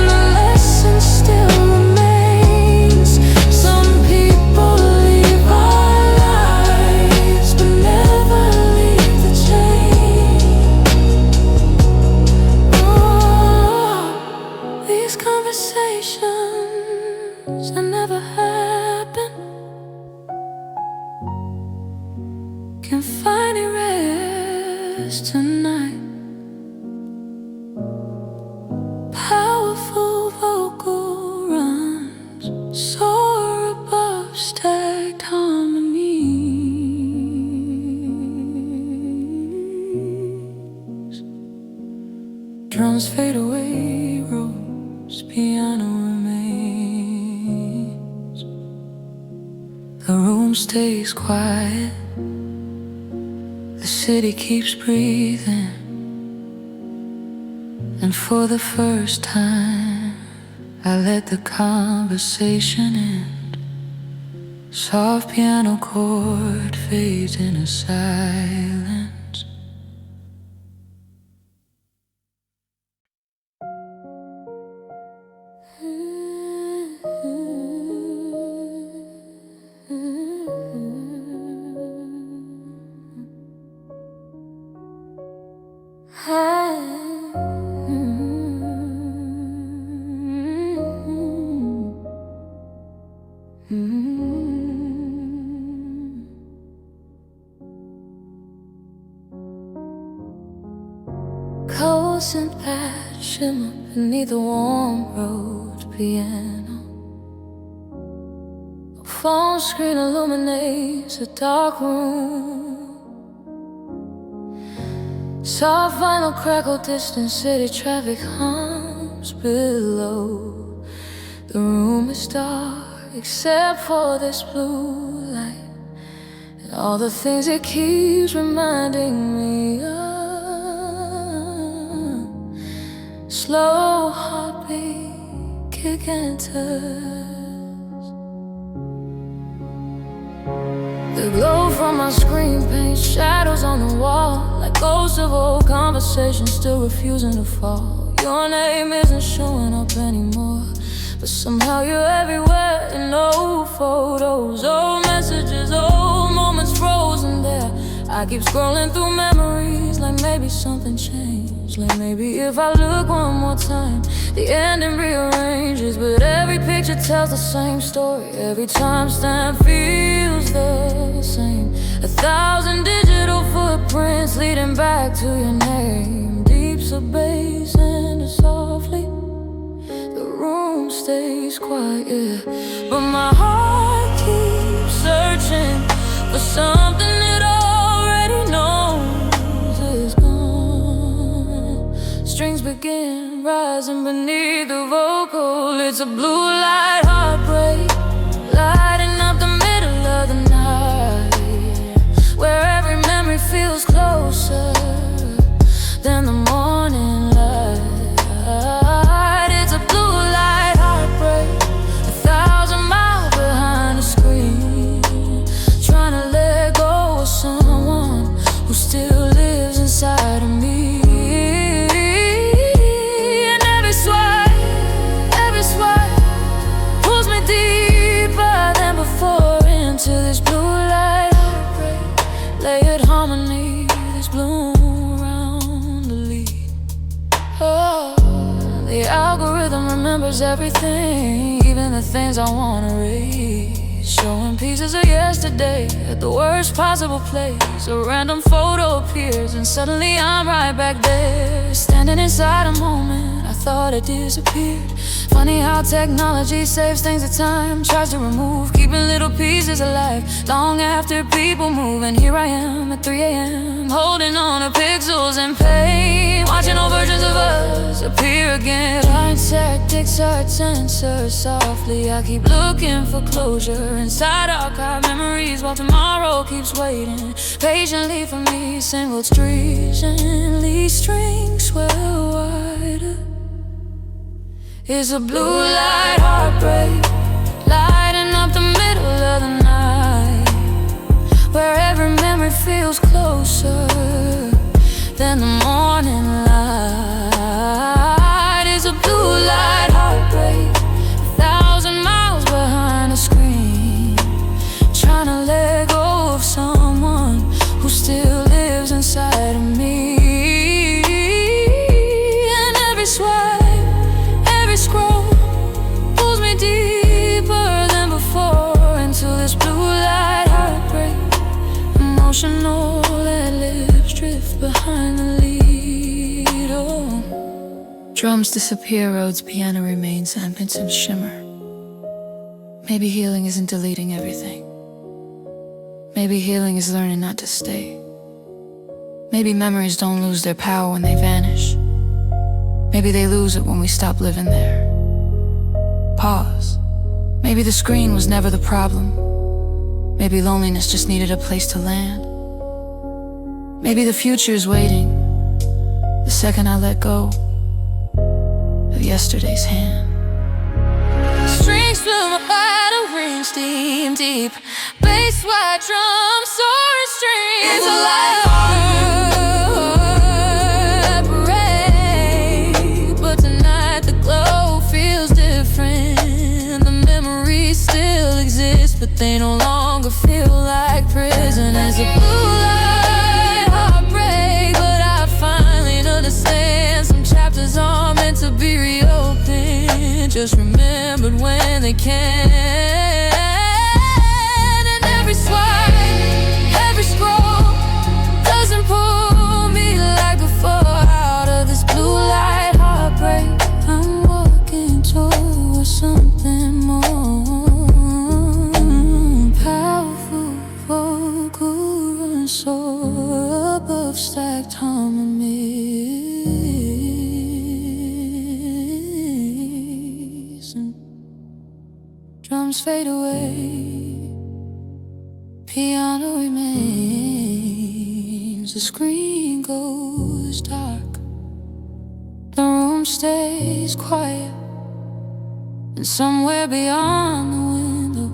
the lesson still remains. Some people leave our lives, but never leave the chain. Oh, these conversations that never happen can finally rest tonight. Powerful vocal runs soar above stacked harmonies. Drums fade away, rose piano remains. The room stays quiet, the city keeps breathing. And for the first time, I let the conversation end. Soft piano chord fades into silence. Coals and patch shimmer beneath the warm road piano. A phone screen illuminates a dark room. Soft vinyl crackle, distant city traffic hums below. The room is dark except for this blue light and all the things it keeps reminding me of. Slow heartbeat, kick and touch. The glow from my screen paints shadows on the wall, like ghosts of old conversations still refusing to fall. Your name isn't showing up anymore, but somehow you're everywhere in old photos, old messages, old moments frozen there. I keep scrolling through memories like maybe something changed. Like maybe if I look one more time, the ending rearranges. But every picture tells the same story, every timestamp feels the same. 1,000 digital footprints leading back to your name. Deep bass and softly the room stays quiet, yeah. But my heart keeps searching for something it already knows is gone. Strings begin rising beneath the vocal. It's a blue light heartbreak, lighting up the middle of the night, where every memory feels closer than the morning light. It's a blue light heartbreak, 1,000 miles behind the screen, trying to let go of someone who still lives inside of me. And every swipe pulls me deeper than before into this blue light heartbreak. Layered harmony, this bloom. Oh, the algorithm remembers everything, even the things I wanna erase. Showing pieces of yesterday at the worst possible place. A random photo appears and suddenly I'm right back there, standing inside a moment I thought it disappeared. Funny how technology saves things at time, tries to remove, keeping little pieces alive long after people move. And here I am at 3 a.m. holding on to pixels and pain, watching old versions of us appear again. Hindsight dictates our sensors softly. I keep looking for closure inside archive memories, while tomorrow keeps waiting patiently for me. Single streets and leaf strings swell wider. It's a blue light heartbreak, lighting up the middle of the night, where every memory feels closer than the morning light. It's a blue light heartbreak, 1,000 miles behind the screen, trying to let go of someone who still lives inside of me. And every swipe, every scroll pulls me deeper than before into this blue light heartbreak. Emotional ad-libs drift behind the lead. Oh. Drums disappear, Rhodes' piano remains, and Vincent's shimmer. Maybe healing isn't deleting everything. Maybe healing is learning not to stay. Maybe memories don't lose their power when they vanish. Maybe they lose it when we stop living there. Pause. Maybe the screen was never the problem. Maybe loneliness just needed a place to land. Maybe the future is waiting the second I let go. of yesterday's hand. Strings from a bottom ring, steam deep. Bass, wide drum, soaring strings. It's a life parade, but tonight the glow feels different. The memories still exist, but they no longer feel like prison. As a blue light heartbreak, but I finally understand some chapters are meant to be reopened, just remembered when they can. And every swipe, every scroll doesn't pull me like before out of this blue light heartbreak. I'm walking towards something more powerful, vocal and soar above stacked harmonies. And drums fade away, piano remains. The screen goes dark, the room stays quiet, and somewhere beyond the window,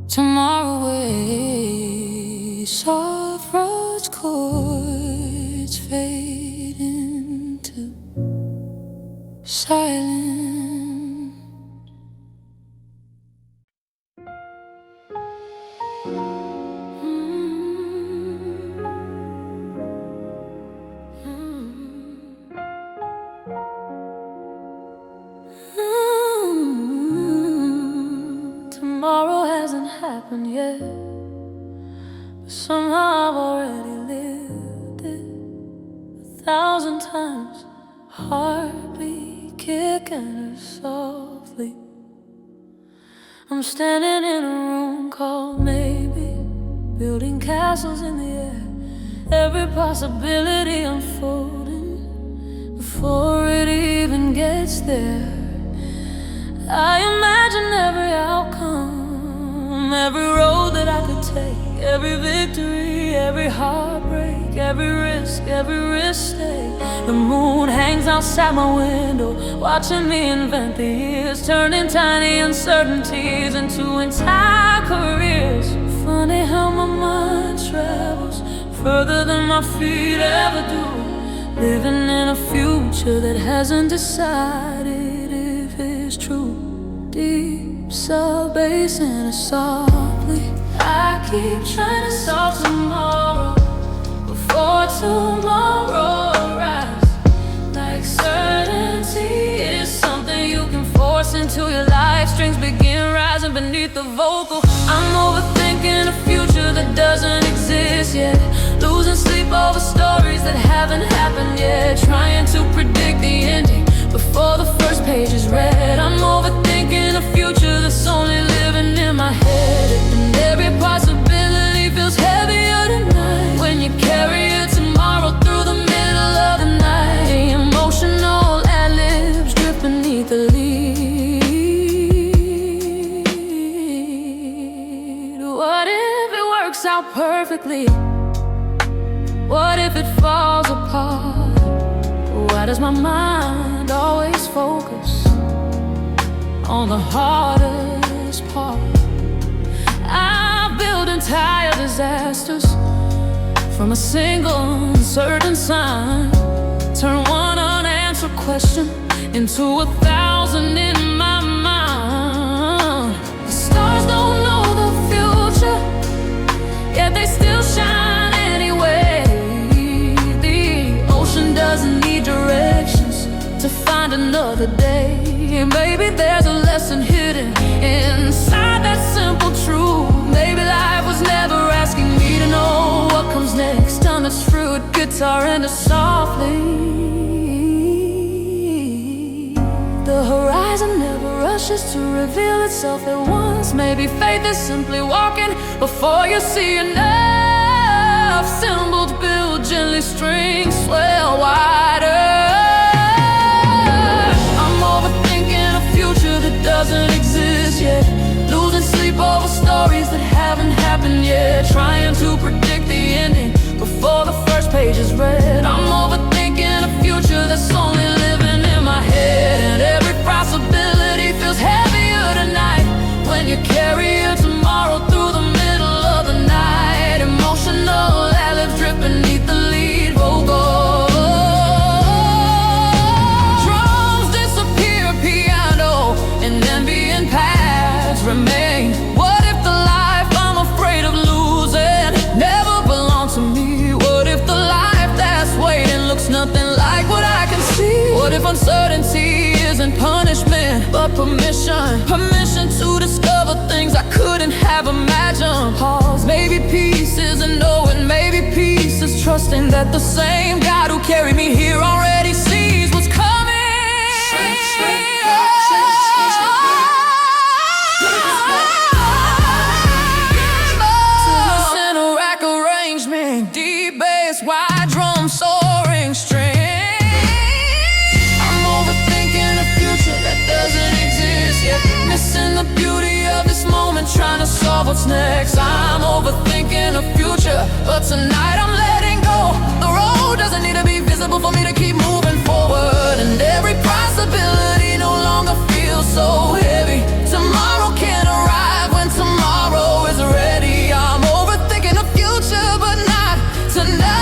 tomorrow waits. Soft rose chords fade into silence. Tomorrow hasn't happened yet, but somehow I've already lived it 1,000 times. Heartbeat kicking her softly. I'm standing in a room called maybe, building castles in the air, every possibility unfolding before it even gets there. I imagine every outcome, every road that I could take, every victory, every heartbreak, every risk stake. The moon hangs outside my window, watching me invent the years, turning tiny uncertainties into entire careers. Funny how my mind travels further than my feet ever do, living in a future that hasn't decided if it's true. Deep sub bass and a softly, I keep trying to solve tomorrow before tomorrow arrives. Like certainty is something you can force into your life. Strings begin rising beneath the vocal. I'm overthinking a future that doesn't exist yet, losing sleep over stories that haven't happened yet, trying to predict the ending before the first page is read. I'm overthinking a future that's only living in my head, and every possibility feels heavier tonight when you carry it tomorrow through the middle of the night. The emotional ad-libs drip beneath the lead. What if it works out perfectly? What if it falls apart? Why does my mind always focus on the hardest part? I build entire disasters from a single uncertain sign, turn one unanswered question into 1,000 in my mind. The stars don't know the future, yet they still shine anyway. The ocean doesn't need directions to find another day. Maybe there's a lesson hidden inside that simple truth. Maybe life was never asking me to know what comes next. On this fruit guitar and a softly, the horizon never rushes to reveal itself at once. Maybe faith is simply walking before you see enough. Symbols build gently, strings swell wider. Doesn't exist yet, losing sleep over stories that haven't happened yet, trying to predict the ending before the first page is read. I'm overthinking a future that's only living in my head, nothing like what I can see? What if uncertainty isn't punishment, but permission? Permission to discover things I couldn't have imagined. Pause, maybe peace isn't knowing, maybe peace is trusting that the same God who carried me here already sees what's coming. Deep bass, wide drum, soaring strings. I'm overthinking a future that doesn't exist yet, missing the beauty of this moment, trying to solve what's next. I'm overthinking a future, but tonight I'm letting go. The road doesn't need to be visible for me to keep moving forward, and every possibility no longer feels so heavy. Tomorrow can't arrive when tomorrow is ready. I'm overthinking a future, but not tonight.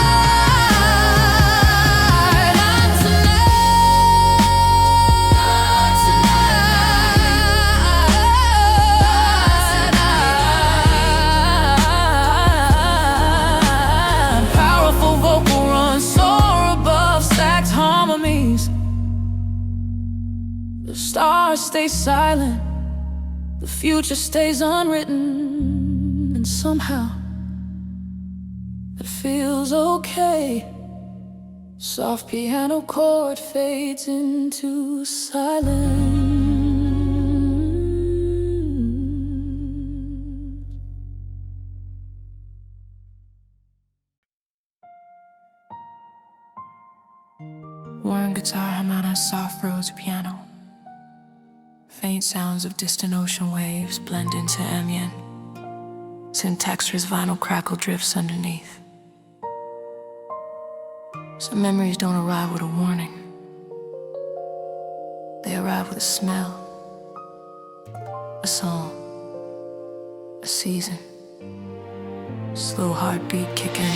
Powerful vocal runs soar above stacked harmonies. The stars stay silent, the future stays unwritten, and somehow it feels okay. Soft piano chord fades into silence. Warm guitar hum out on soft rosy piano. Faint sounds of distant ocean waves blend into ambient. Syntaxer's vinyl crackle drifts underneath. Some memories don't arrive with a warning. They arrive with a smell, a song, a season. Slow heartbeat kick in.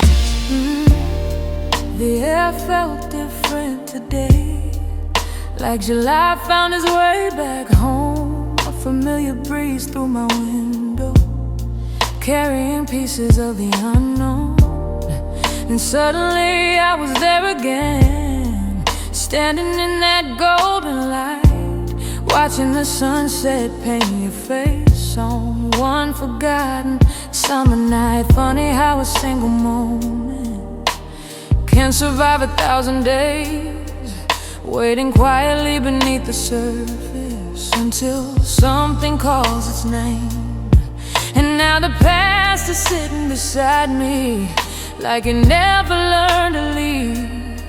The air felt different today, like July found its way back home. A familiar breeze through my window, carrying pieces of the unknown. And suddenly I was there again, standing in that golden light, watching the sunset paint your face on one forgotten summer night. Funny how a single moment can survive 1,000 days, waiting quietly beneath the surface until something calls its name. And now the past is sitting beside me, like it never learned to leave,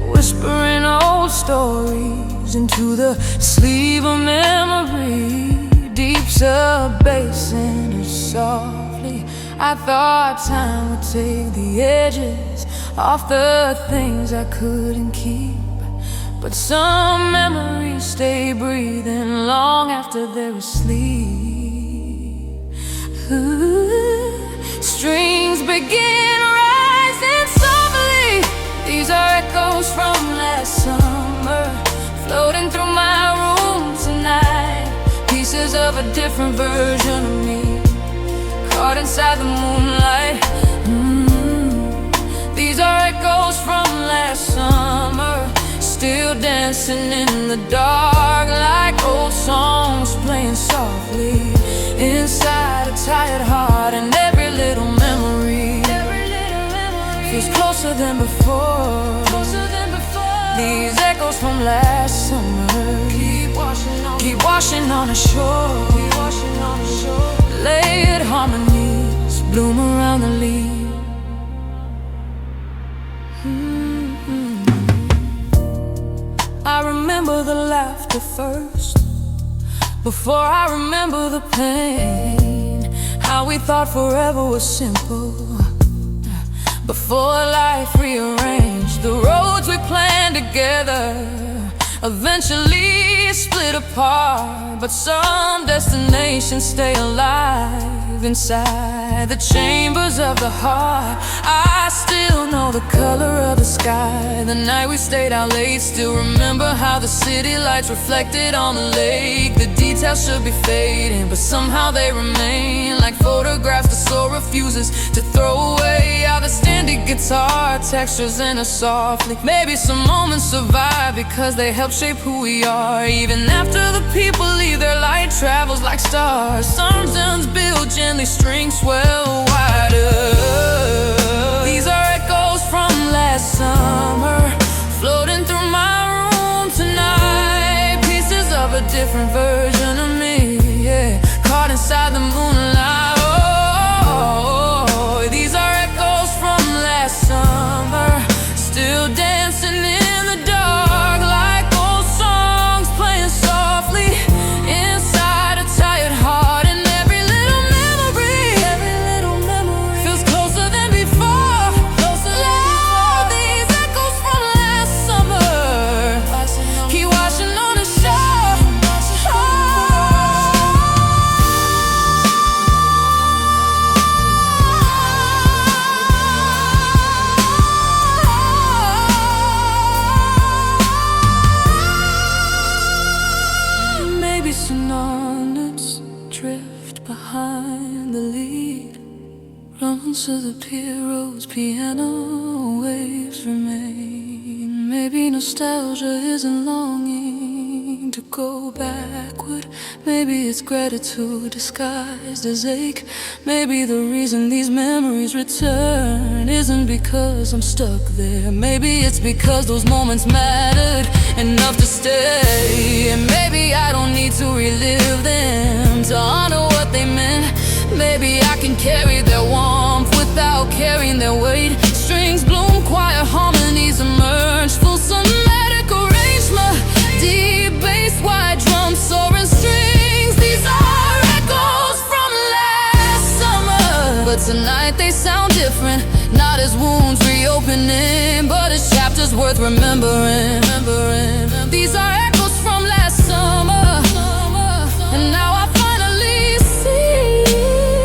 whispering old stories into the sleeve of memory. Deep sub-bassing it softly. I thought time would take the edges off the things I couldn't keep, but some memories stay breathing long after they're asleep. Ooh, strings begin rising softly. These are echoes from last summer, floating through my room tonight. Pieces of a different version of me, caught inside the moonlight. These are echoes from last summer, still dancing in the dark, like old songs playing softly inside a tired heart. And every little memory feels closer than before. These echoes from last summer keep washing on the shore. Layered harmonies bloom around the leaves. I remember the laughter first, before I remember the pain. How we thought forever was simple, before life rearranged the roads we planned together. Eventually split apart, but some destinations stay alive inside the chambers of the heart. I still know the color of the sky the night we stayed out late. Still remember how the city lights reflected on the lake. The details should be fading, but somehow they remain like photographs the soul refuses to throw away. I standy guitar textures in us softly. Maybe some moments survive because they help shape who we are. Even after the people leave, their light travels like stars. Storms build gently, strings swell wider. These are echoes from last summer, floating through my room tonight. Pieces of a different version of me, yeah, caught inside the moonlight. Oh, these are echoes from last summer, still dancing in the dark like old songs playing softly inside a tired heart. And every little memory feels closer than before. These echoes from last summer keep washing on the shore. Maybe sonatas drift behind the lead, runs to the pier roads, piano waves remain. Maybe nostalgia isn't longing to go backward. Maybe it's gratitude disguised as ache. Maybe the reason these memories return isn't because I'm stuck there. Maybe it's because those moments mattered enough to stay. And maybe I don't need to relive them to honor what they meant. Maybe I can carry their warmth without carrying their weight. Strings bloom, quiet harmonies emerge, full somatic arrangement, deep bass, wide drums, soaring strings. These are echoes from last summer, but tonight they sound different. Not as wounds reopening, but as chapters worth remembering. These are echoes from last summer, and now I finally see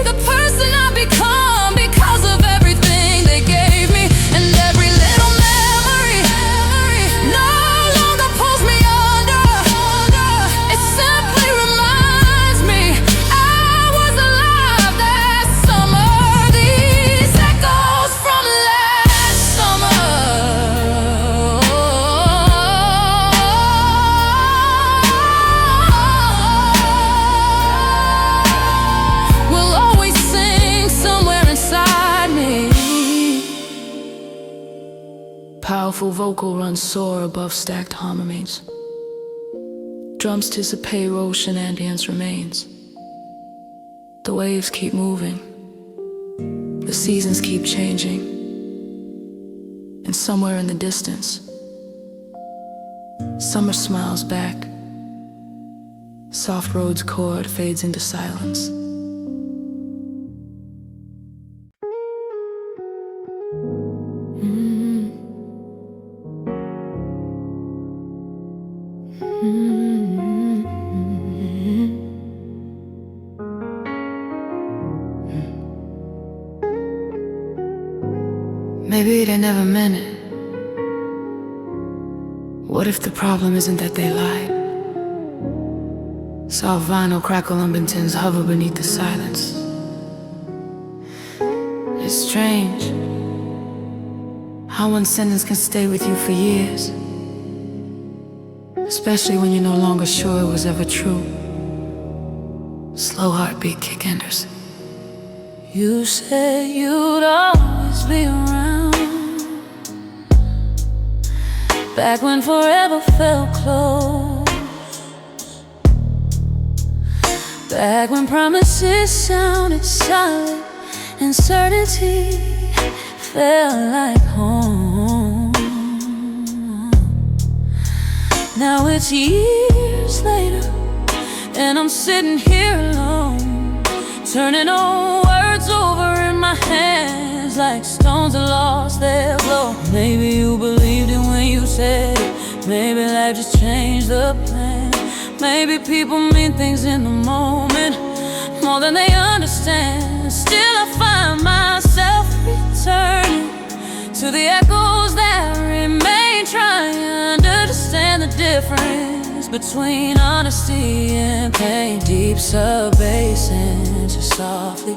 the person I've become because of everything they gave me. And every little memory no longer pulls me under. It simply reminds me I was alive that summer. These echoes from last summer will always sing somewhere inside me. Powerful vocal runs soar above stacked harmonies. Drums dissipate, roll shenanigans remains. The waves keep moving, the seasons keep changing, and somewhere in the distance, summer smiles back. Soft road's chord fades into silence. Maybe they never meant it. What if the problem isn't that they lied? Soft vinyl crackle unbentons hover beneath the silence. It's strange how one sentence can stay with you for years, especially when you're no longer sure it was ever true. Slow heartbeat, Kick Anderson. You said you'd always be around, back when forever felt close, back when promises sounded solid and certainty felt like home. Now it's years later, and I'm sitting here alone, turning old words over in my hands like stones that lost their glow. Maybe you believed it when you said it. Maybe life just changed the plan. Maybe people mean things in the moment more than they understand. Still I find myself returning to the echoes that remain, trying to understand the difference between honesty and pain. Deep sub bass enters softly,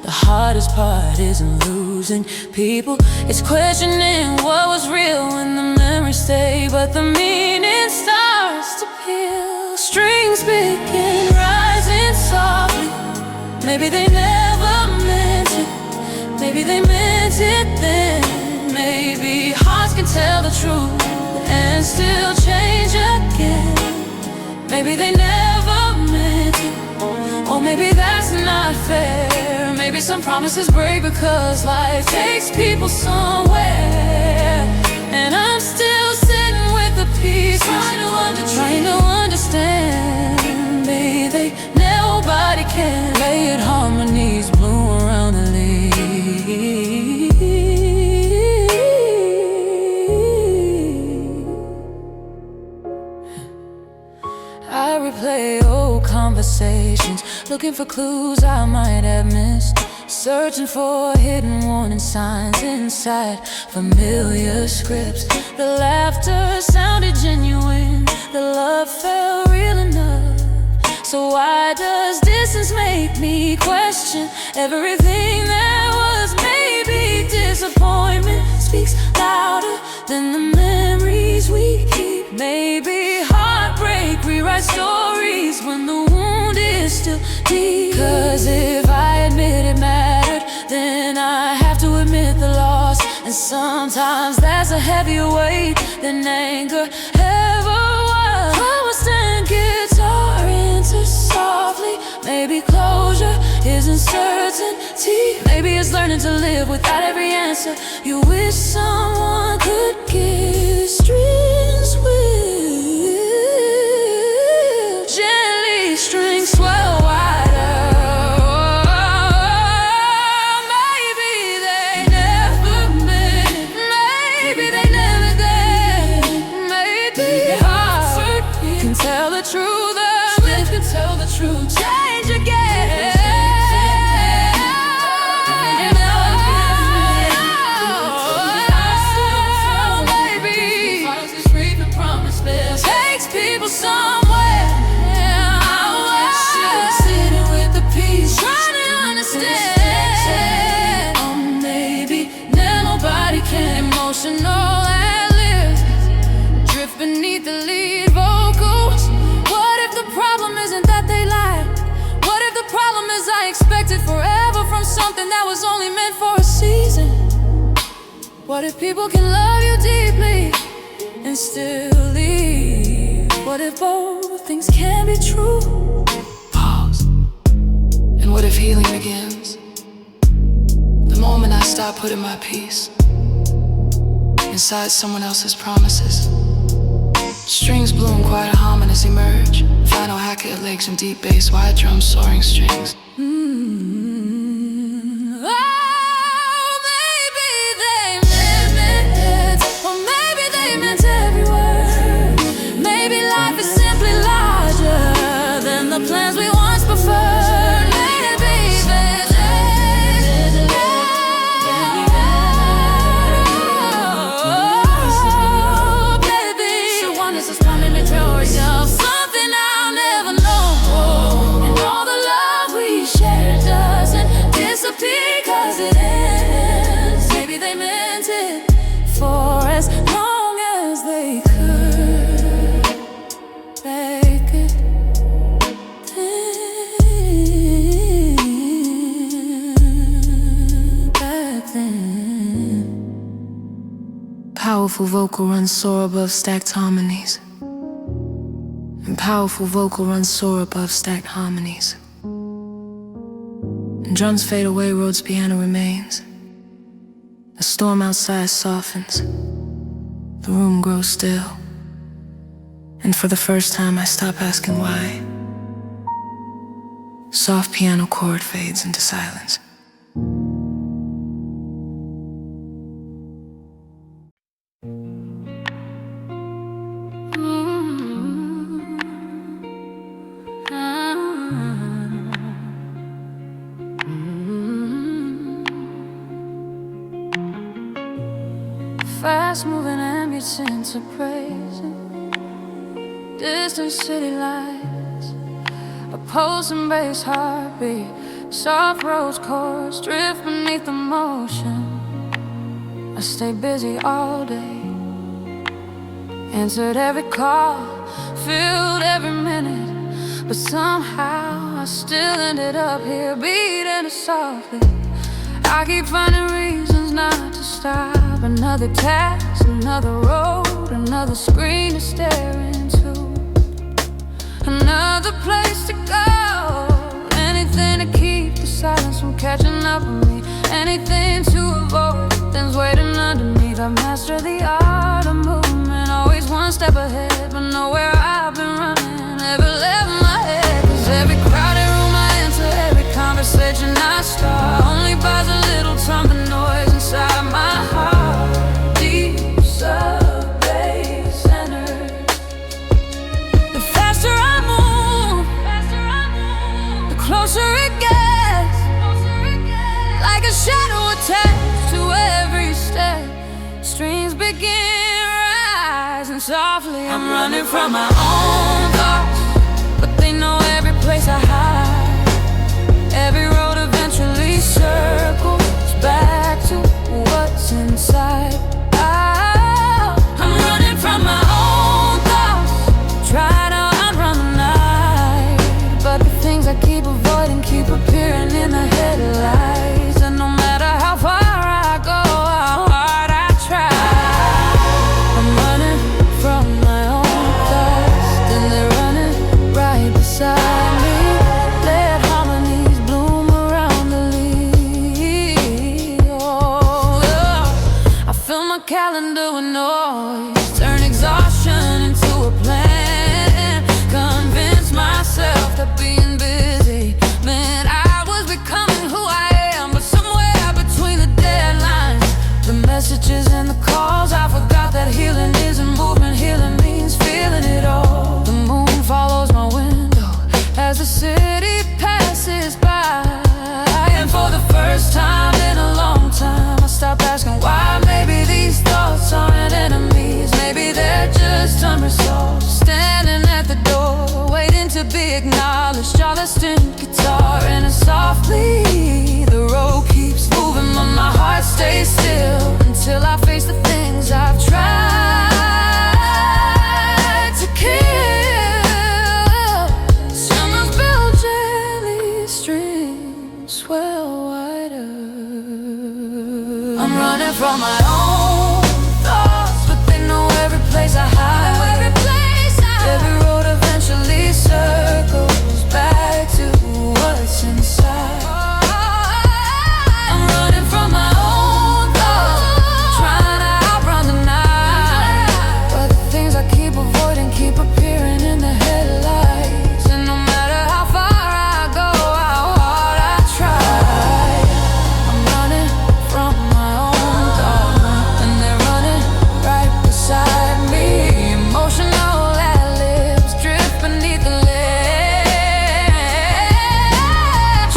the The hardest part isn't losing people, it's questioning what was real when the memories stay, but the meaning starts to peel. Strings begin rising softly. Maybe they never meant it. Maybe they meant it then. Maybe hearts can tell the truth and still change again. Maybe they never meant it, or maybe that's not fair. Maybe some promises break because life takes people somewhere. And I'm still sitting with the pieces, trying to understand. Maybe nobody can lay it harmonies bloom around the leaves. I replay old conversations, looking for clues I might have missed, searching for hidden warning signs inside familiar scripts. The laughter sounded genuine, the love felt real enough. So why does distance make me question everything that was? Maybe disappointment speaks louder than the memories we keep. Maybe heartbreak rewrites stories when the wound is still deep. 'Cause if I admit it mattered, then I have to admit the loss. And sometimes that's a heavier weight than anger ever was. I will stand guitar into softly. Maybe closure isn't certainty. Maybe it's learning to live without every answer you wish someone could give. Strings will gently, strings swell wider. Maybe they never meant it. Maybe they never did. Maybe heart can tell the truth. Lips can tell the truth. Change again. People somewhere, sitting with the peace, trying to understand. Maybe nobody can. Emotional ad-libs drift beneath the lead vocals. What if the problem isn't that they lie? What if the problem is I expected forever from something that was only meant for a season? What if people can love you deeply and still leave? What if both things can be true? Pause. And what if healing begins the moment I stop putting my peace inside someone else's promises? Strings bloom, quiet harmonies emerge. Final hackett legs and deep bass, wide drums, soaring strings. Plans we once preferred. Maybe baby, someone is coming to yours. Something I'll never know. And all the love we share doesn't disappear 'cause it ends. Maybe they meant it for as long as they could. Make it Powerful vocal runs soar above stacked harmonies. And powerful vocal runs soar above stacked harmonies. And drums fade away, Rhodes piano remains. The storm outside softens. The room grows still. And for the first time I stop asking why. Soft piano chord fades into silence. Fast-moving ambient into praising distant city lights, a pulse and bass heartbeat Soft rose chords drift beneath the motion. I stay busy all day, answered every call, filled every minute, but somehow I still ended up here beating it softly. I keep finding reasons not to stop. Another task, another road, another screen to stare into, another place to go. Anything to keep the silence from catching up with me, anything to avoid things waiting underneath. I've mastered the art of movement, always one step ahead, but nowhere I've been running ever left my head. 'Cause every crowded room I enter, every conversation I start, only buys a little trumpet noise inside my heart. Deep sub-bass centers. The faster I move, the closer it gets, like a shadow attached to every step. Strings begin rising softly. I'm running from my own thoughts, but they know every place I hide. Every road eventually circles back to what's inside. I'm running from my own thoughts, try to outrun the night, but the things I keep avoiding keep appearing in the headlights. And no matter how far I go, how hard I try, I'm running from my own thoughts, then they're running right beside me. Let harmonies bloom around the leaves. I fill my calendar with noise, turn exhaustion into a plan, convince myself that being busy meant I was becoming who I am. But somewhere between the deadlines, the messages and the calls, I forgot that healing isn't movement. Healing means feeling it all. The moon follows my window as the city passes by, and for the first time in a long time I stop asking why. Maybe these thoughts aren't enemies, maybe they're just unresolved, standing at the door waiting to be acknowledged. Charleston guitar and softly the road keeps moving, but my heart stays still until I face the things I've tried to kill. Summers build jelly, streams swell wider. I'm running from my own thoughts, but they know every place I hide. Every road eventually circles back to what's inside. I'm running from my own thoughts, trying to outrun the night, but the things I keep avoiding keep appearing in the headlights. And no matter how far I go, how hard I try, I'm running from my own thoughts, and they're running right beside me. Emotional ad-libs drift beneath the ledge.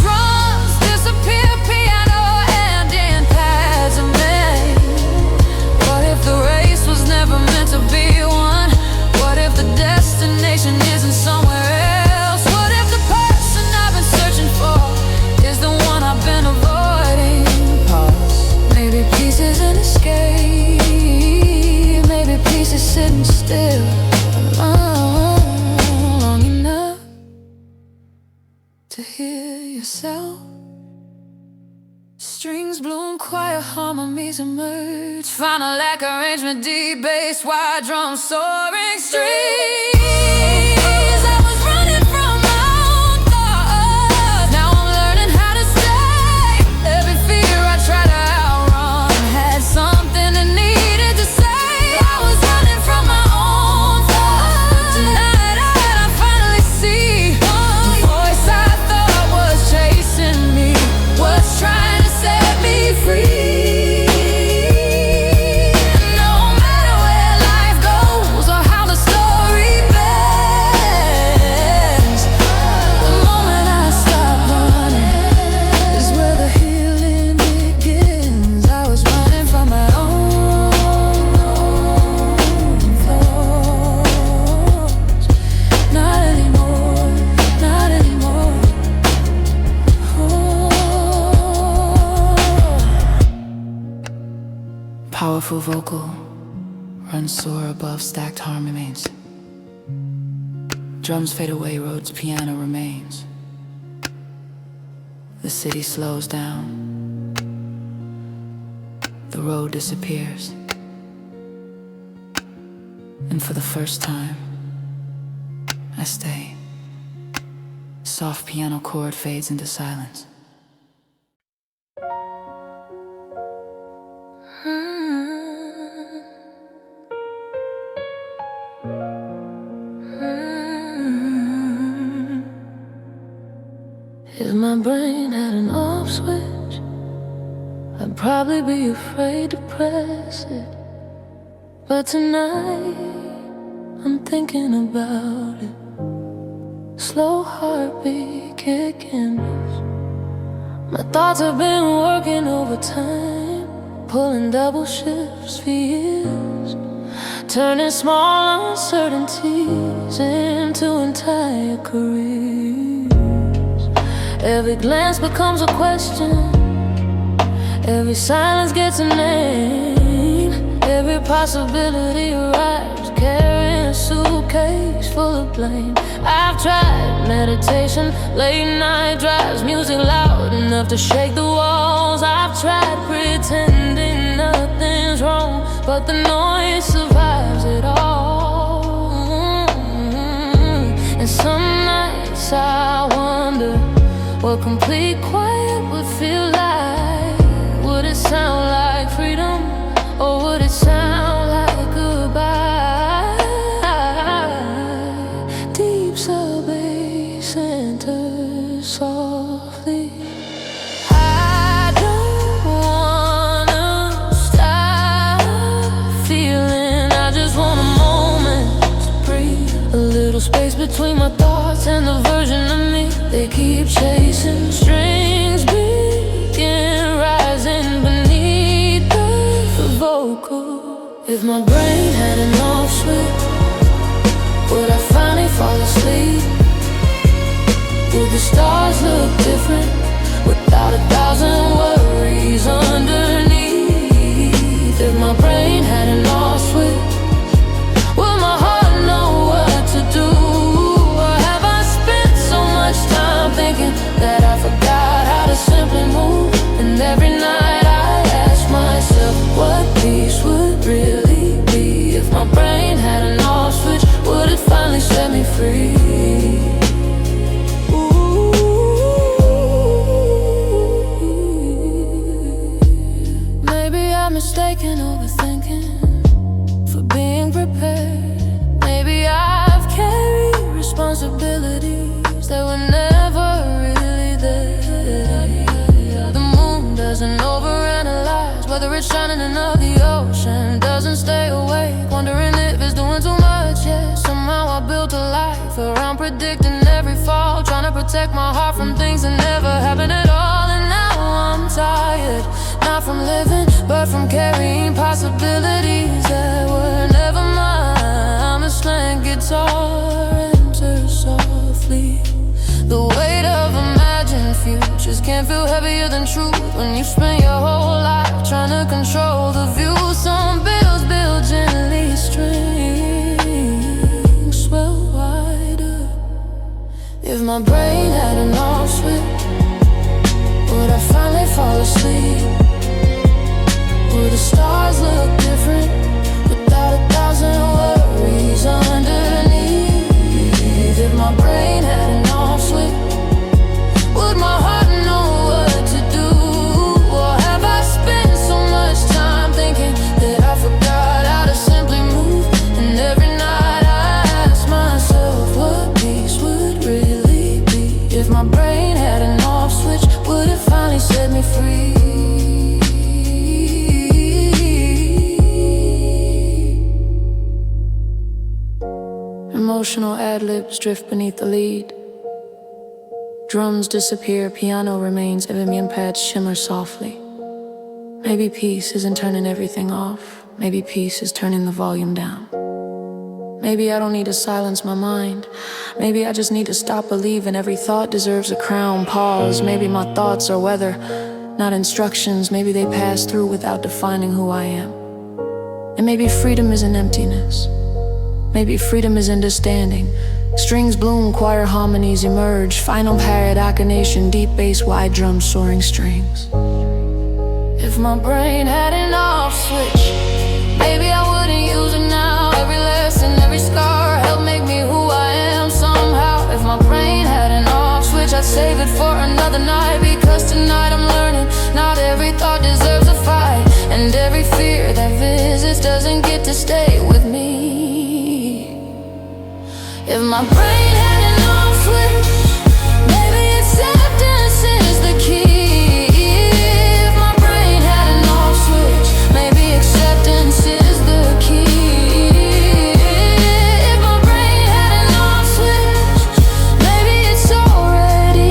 Drums disappear, piano and in pads are made. What if the race was never meant to be one? What if the destination isn't somewhere else? What if the person I've been searching for is the one I've been avoiding? Pause. Maybe peace is an escape, maybe peace is sitting still long enough to hear yourself. Strings bloom, quiet harmonies emerge, final like arrangement, deep bass, wide drums, soaring strings. I was running from my own thoughts, now I'm learning how to stay. Every fear I tried to outrun had something that needed to say. I was running from my own thoughts, but tonight I finally see the voice I thought was chasing me was trying to set me free. No matter where life goes or how the story bends, powerful vocal runs soar above stacked harmonies. Drums fade away, Rhodes piano remains. The city slows down. The road disappears. And for the first time, I stay. Soft piano chord fades into silence. If my brain had an off switch, I'd probably be afraid to press it. But tonight, I'm thinking about it. Slow heartbeat kicking us. My thoughts have been working overtime, pulling double shifts for years, turning small uncertainties into entire careers. Every glance becomes a question, every silence gets a name, every possibility arrives carrying a suitcase full of blame. I've tried meditation, late night drives, music loud enough to shake the walls. I've tried pretending nothing's wrong, but the noise survives it all. And some nights I wonder what complete quiet would feel like. Would it sound like freedom, or would it sound like goodbye? Deep sub-bass enters softly. I don't wanna stop feeling. I just want a moment to breathe, a little space between my thoughts and the version of me they keep chasing. Strings begin rising beneath the vocal. If my brain had an off switch, would I finally fall asleep? Would the stars look different without 1,000 worries underneath? If my brain had an off switch, would my heart know what to do? Or have I spent so much time thinking that I forgot how to simply move? And every night I ask myself what peace would really be. If my brain had an off switch, would it finally set me free? Maybe I'm mistaken, overthinking for being prepared. Maybe I've carried responsibilities that were never really there. The moon doesn't overanalyze whether it's shining enough. The ocean doesn't stay awake, wondering if it's doing too much. Yeah, somehow I built a life around predicting every fall, trying to protect my heart from things that never happen at all. And now I'm tired, not from living, but from carrying possibilities that were never mine. The slang guitar enters softly. The weight of imagined futures can feel heavier than truth when you spend your whole life trying to control the view. Some bills build gently, strings swell wider. If my brain had an off switch, would I finally fall asleep? Would the stars look different without 1,000 worries underneath? If my brain had an off switch, would my heart know what to do? Or have I spent so much time thinking that I forgot how to simply move? And every night I ask myself what peace would really be. If my brain had an off switch, would it finally set me free? Emotional ad-libs drift beneath the lead. Drums disappear, piano remains, Evian pads shimmer softly. Maybe peace isn't turning everything off. Maybe peace is turning the volume down. Maybe I don't need to silence my mind. Maybe I just need to stop believing every thought deserves a crown. Pause. Maybe my thoughts are weather, not instructions. Maybe they pass through without defining who I am. And maybe freedom isn't emptiness. Maybe freedom is understanding. Strings bloom, choir harmonies emerge. Final parrot achination, deep bass, wide drums, soaring strings. If my brain had an off switch, maybe I wouldn't use it now. Every lesson, every scar helped make me who I am somehow. If my brain had an off switch, I'd save it for another night. Because tonight I'm learning, not every thought deserves a fight. And every fear that visits doesn't get to stay with me. If my brain had an off switch, maybe acceptance is the key. If my brain had an off switch, maybe acceptance is the key. If my brain had an off switch, maybe it's already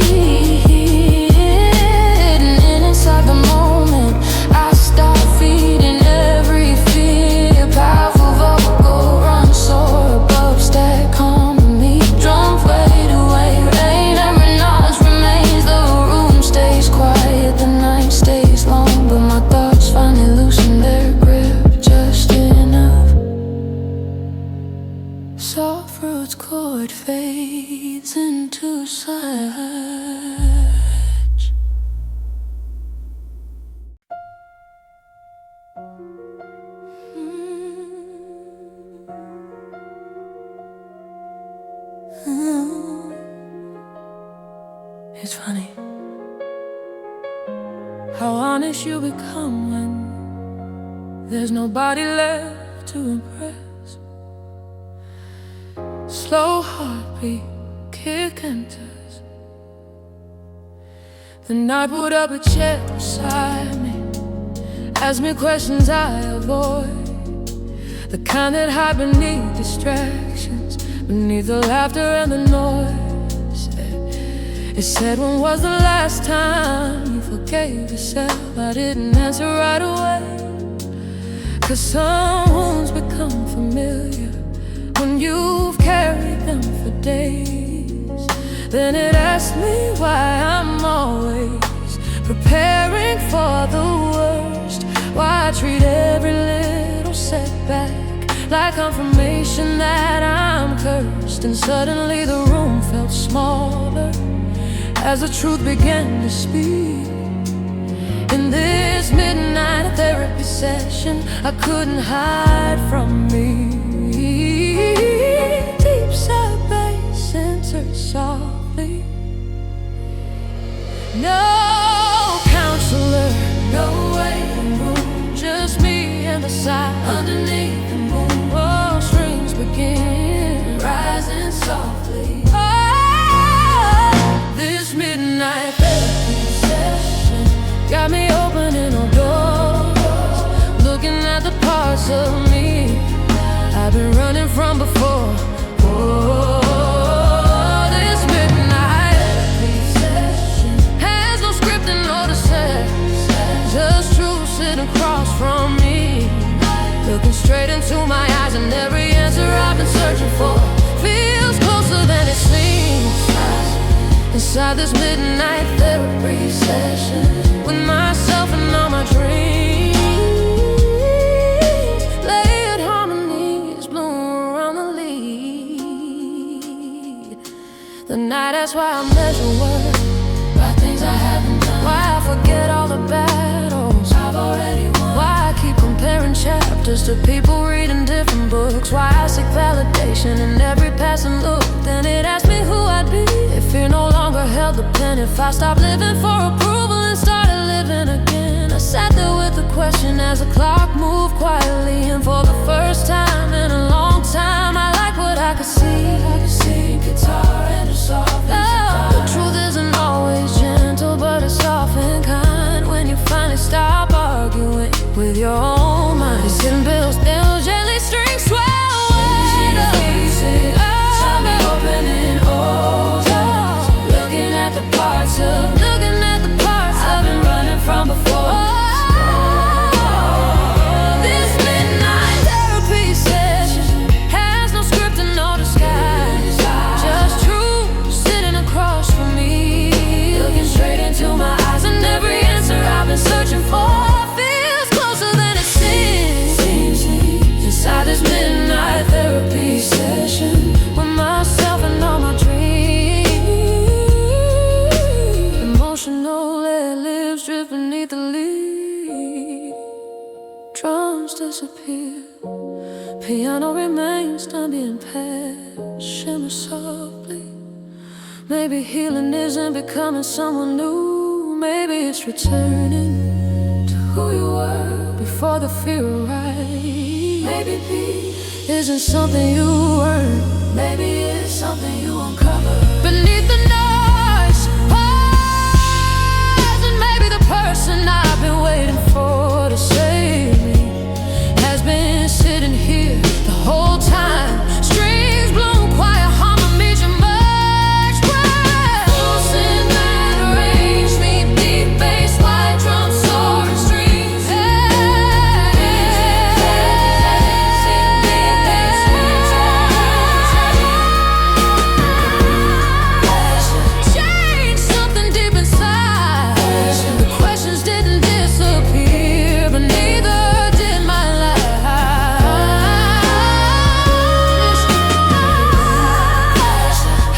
hidden. And inside the moment, I start feeding every fear. Powerful vocal run soar above stack harmony. Drums fade away, rain every notch remains. The room stays quiet, the night stays long. But my thoughts finally loosen their grip just enough. Soft roots chord fades into silence. It's funny how honest you become when there's nobody left to impress. Slow heartbeat, kick enters. Then I put up a chair beside me, ask me questions I avoid, the kind that hide beneath distractions, beneath the laughter and the noise. It said, when was the last time you forgave yourself? I didn't answer right away, 'cause some wounds become familiar when you've carried them for days. Then it asked me why I'm always preparing for the worst, why I treat every little setback like confirmation that I'm cursed. And suddenly the room felt smaller as the truth began to speak. In this midnight therapy session, I couldn't hide from me. Deep side bass entered softly. No counselor, no waiting room, just me and the sigh underneath the moon. Oh, strings begin rising softly. This midnight therapy session got me opening all doors, looking at the parts of me I've been running from before. Oh, this midnight therapy session has no script and no dissent, just truth sitting across from me, looking straight into my eyes, and every answer I've been searching for feels closer than it seems. Inside this midnight therapy session, with myself and all my dreams, layered harmonies bloom around the lead. The night, that's why I measure work by things I haven't done, why I forget all the battles I've already won, why I keep comparing chapters to people reading different books, why I seek validation in every passing look. Then it asked me who I'd be if fear no longer held the pen, if I stopped living for approval and started living again. I sat there with the question as the clock moved quietly, and for the first time in a long time, I like what I could see. I could see guitar and a soft. The truth isn't always gentle, but it's soft and kind when you finally stop arguing with your own mind. It's hidden bills, they'll gently strings swell. Opening old eyes, looking at the parts I've been running from before. This midnight therapy session has no million pairs shimmer softly. Maybe healing isn't becoming someone new. Maybe it's returning to who you were before the fear arrived. Maybe peace isn't something you earn. Maybe it's something you uncover beneath the noise. Pause, and maybe the person I've been waiting for to save me has been sitting here the whole time. Strings blown quiet, harmony meets your much breath. Pulsing that arrange me, deep bass, light drums, soaring strings. Change something deep inside. The questions didn't disappear, but neither did my life.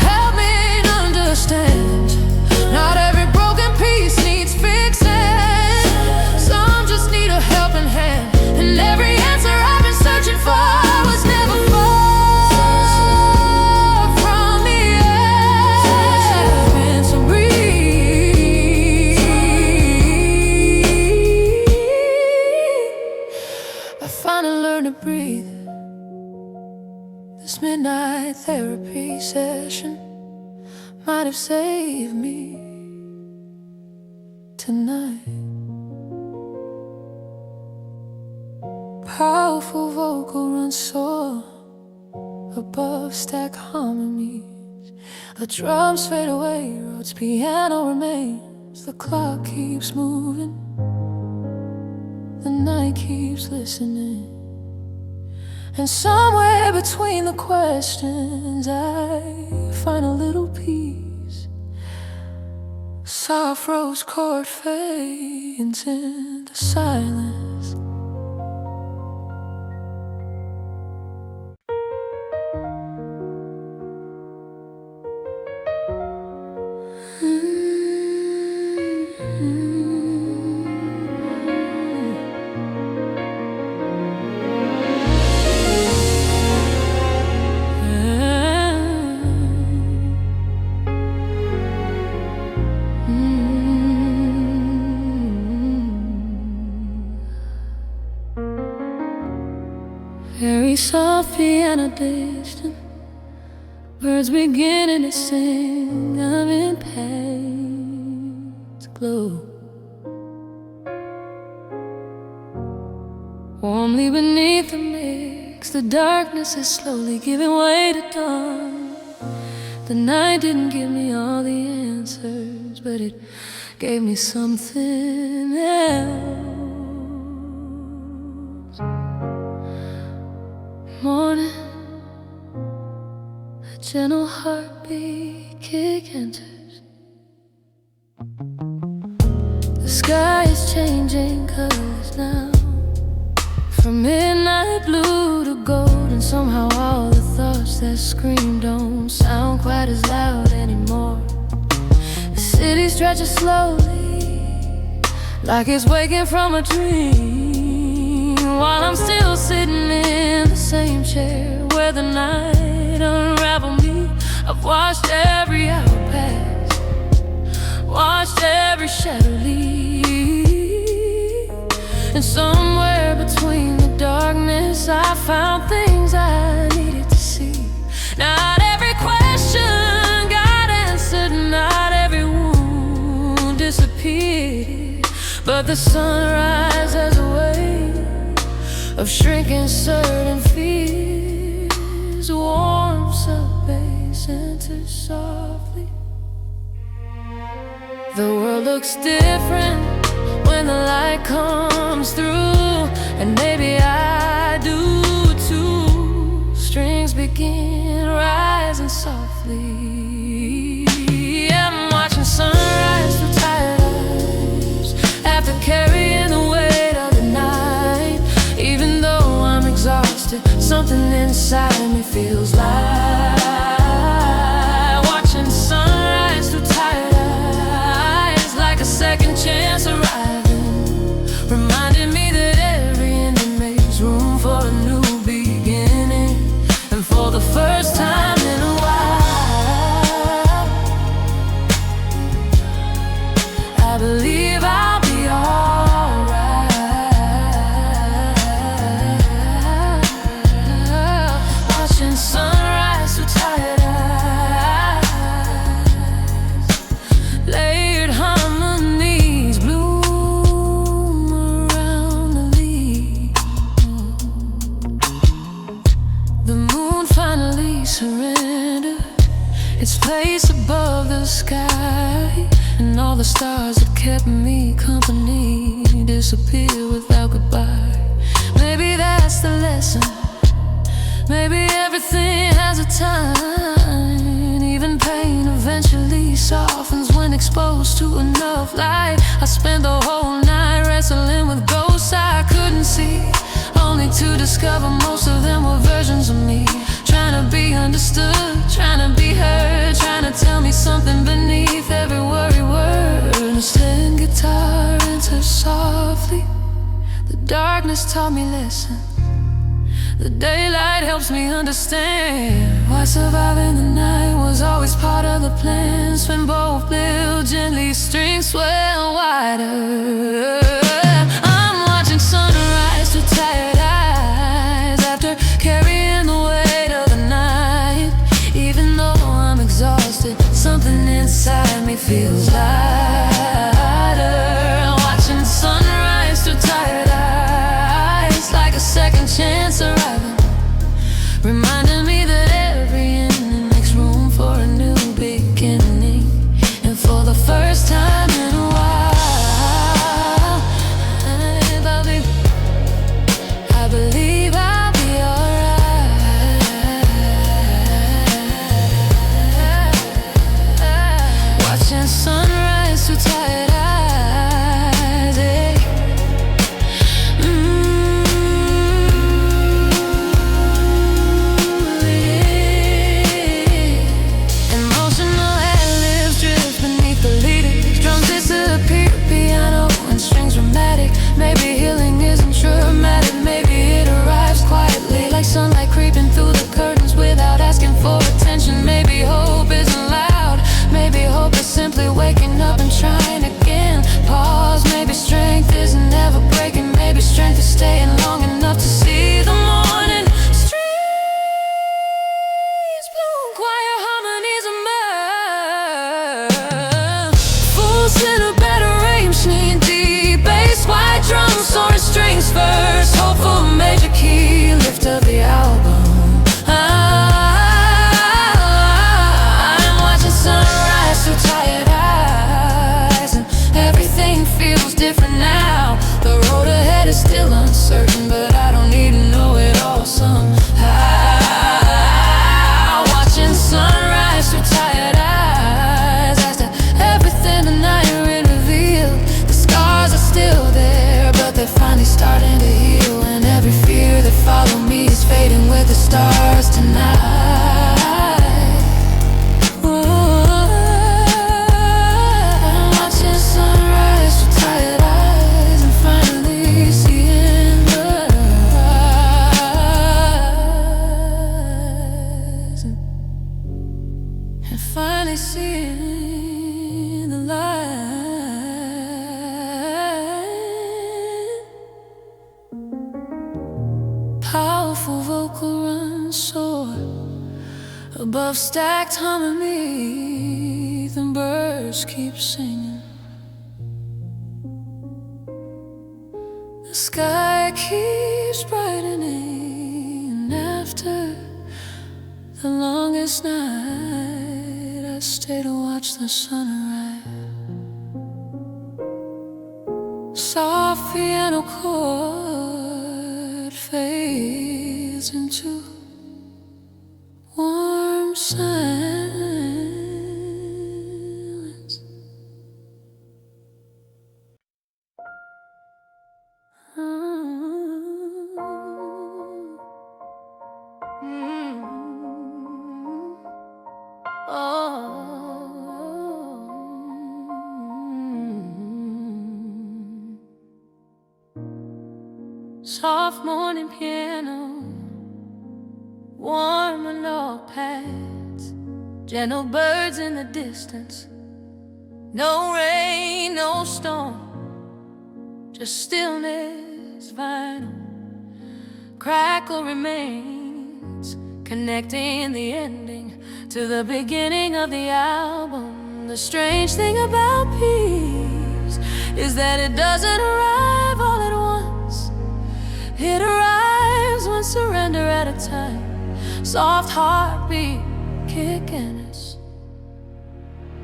Help me understand. Not every broken piece needs fixing. Some just need a helping hand. And every answer I've been searching for was never far from the edge. Meant to breathe. I finally learned to breathe. This midnight therapy session might have saved me tonight. Powerful vocal runs soar above stacked harmonies. The drums fade away, Rhodes piano remains. The clock keeps moving, the night keeps listening. And somewhere between the questions I find a little peace. Soft rose chord fades into silence. Very soft piano distant, birds beginning to sing. I'm in pain's glow. Warmly beneath the mix, the darkness is slowly giving way to dawn. The night didn't give me all the answers, but it gave me something else. Morning, a gentle heartbeat kick enters. The sky is changing colors now, from midnight blue to gold. And somehow all the thoughts that scream don't sound quite as loud anymore. The city stretches slowly, like it's waking from a dream, while I'm still sitting in the same chair where the night unraveled me. I've watched every hour pass, watched every shadow leave, and somewhere between the darkness I found things I needed to see. Not every question got answered, not every wound disappeared, but the sunrise has a way of shrinking certain fears. Warm sub-bass enters softly. The world looks different when the light comes through, and maybe I do too. Strings begin rising softly. I'm watching sunrise through tired eyes, after carrying the weight of the night. Even though I'm exhausted, something inside me feels light. Watching sunrise through tired eyes, like a second chance arriving, reminding me that every ending makes room for a new beginning. And for the first time in a while. I believe I'll be alright. Watching sunrise through tired eyes, layered harmonies bloom around the leaves. The moon finally surrendered its place above the sky, and all the stars that kept me company disappear without goodbye. Maybe that's the lesson. Maybe everything has a time. Even pain eventually softens when exposed to enough light. I spent the whole night wrestling with ghosts I couldn't see, only to discover most of them were versions of me. Trying to be understood, trying to be heard, trying to tell me something beneath every worry word. A string guitar enters softly. The darkness taught me lessons. The daylight helps me understand why surviving the night was always part of the plan. Spin both build gently, strings swell wider. I'm watching sunrise through tired eyes after carrying the weight of the night. Even though I'm exhausted, something inside me feels lighter. Watching sunrise through tired eyes, like a second chance arriving, reminding me that every ending makes room for a new beginning. And for the first time in a while, I believe I'll be alright. Watching sunrise through tired eyes, eh? Emotional ad-libs drift beneath the leaders. Drums disappear, piano and strings dramatic. Maybe healing isn't dramatic. Maybe it arrives quietly, like sunlight creeping through the curtains without asking for attention. Maybe hope isn't loud. Maybe hope is simply waking up and trying again. Pause, maybe strength isn't ever breaking. Maybe strength is staying long enough to see the morning. Streets bloom, choir harmonies emerge. Full center, better range, need deep bass, white drums, soaring strings first. Hopeful major key, lift of the album. I'm watching sunrise through tired eyes, and everything feels different now. The road ahead is still uncertain, but I don't need to know it all somehow. Watching sunrise through tired eyes, as to everything the night revealed. The scars are still there, but they're finally starting to heal. And every fear that followed me is fading with the stars tonight. I'm watching sunrise through tired eyes, and finally seeing the horizon, and finally seeing the light. Powerful vocal runs soar above stacked harmony, and birds keep singing. The sky keeps brightening, and after the longest night, I stay to watch the sunrise. Soft piano chord fades into warm silence. Soft morning piano, warm melodies. paths, gentle birds in the distance. No rain, no storm, just stillness, vinyl crackle remains, connecting the ending to the beginning of the album. The strange thing about peace is that it doesn't arrive all at once. It arrives one surrender at a time, soft heartbeat kicking us.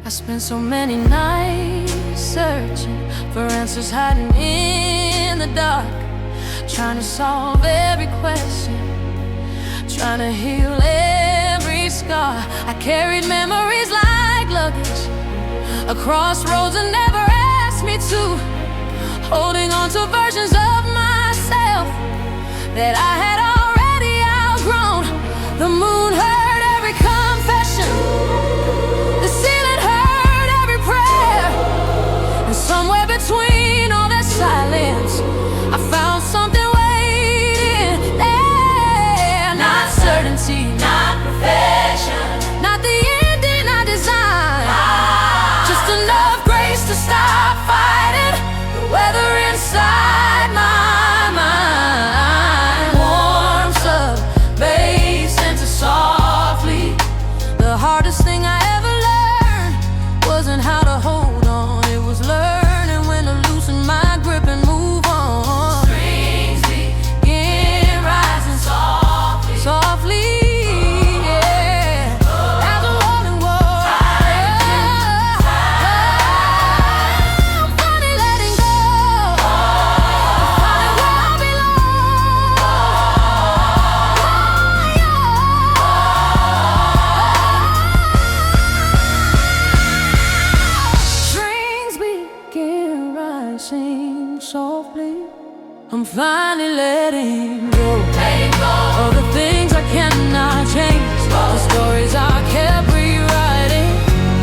I spent so many nights searching for answers hiding in the dark, trying to solve every question, trying to heal every scar. I carried memories like luggage across roads that never asked me to, holding on to versions of myself that I had already outgrown. The moon heard every confession, the ceiling heard every prayer, and somewhere between all that silence I found something waiting there. Not certainty, not perfection, not the ending I designed, just enough grace to stop fighting the weather inside my mind. Warmth of bass into softly. The hardest thing I ever learned wasn't how to hold on, it was learning when to loosen my grip and move on. Strings begin rising softly, softly, yeah, as a rolling wall. I'm finally letting go, finding where I belong. Strings begin rising softly. I'm finally letting go, of the things I cannot change, the stories I kept rewriting,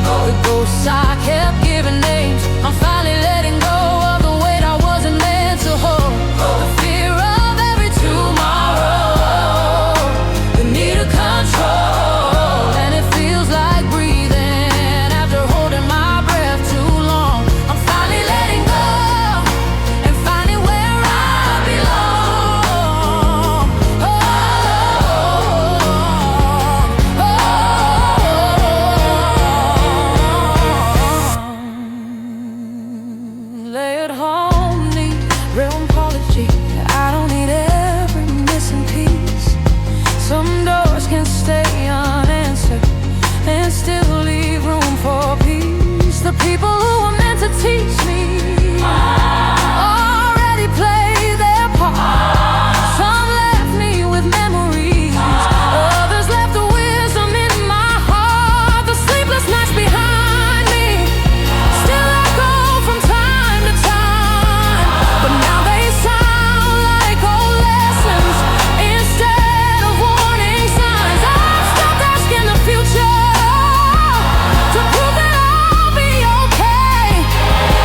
the ghosts I kept giving names. I'm finally letting go of the weight I wasn't meant to hold, the fear of every tomorrow, the need of control, and it feels like breathing after holding my breath too long. I'm finally letting go and finding where I belong. Lay it home, need real apology. I don't need every missing piece. Some doors can stay unanswered and still leave room for peace. The people who were meant to teach me already played their part. Some left me with memories, others left the wisdom in my heart. The sleepless nights behind me still echo from time to time, but now they sound like old lessons instead of warning signs. I've stopped asking the future to prove that I'll be okay,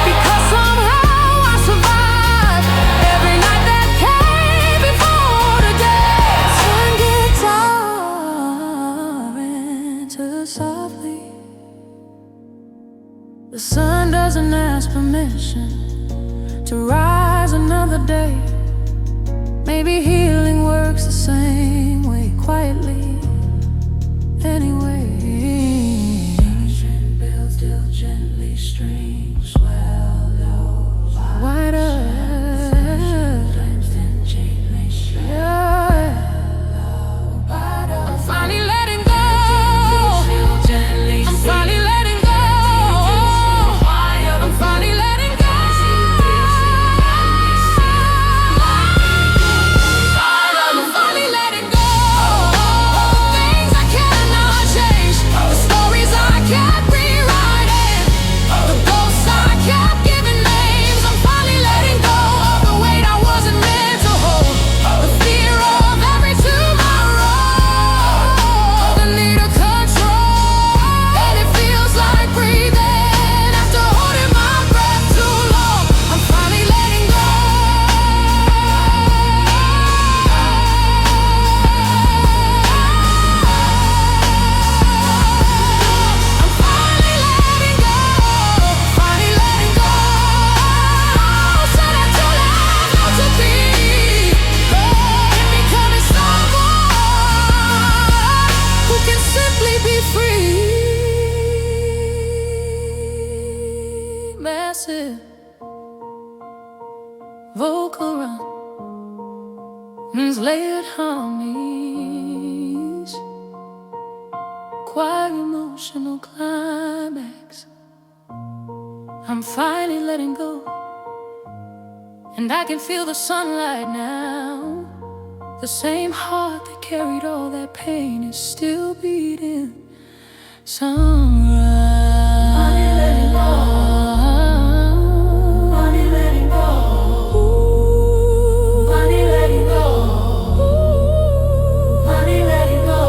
because somehow I survived every night that came before today. Turn guitar into softly. The sun doesn't ask permission to rise another day. Maybe healing works the same way, quietly, anyway. Tension builds till gently strings swell low, wider, yeah. I'm finally letting go, I'm finally letting go, I'm finally letting go. I'm finally letting go. massive vocal run, layered harmonies, choir emotional climax. I'm finally letting go, and I can feel the sunlight now. The same heart that carried all that pain is still beating. Sunrise. Money letting go. Money letting go. Ooh. Money letting go. Ooh. Money letting go.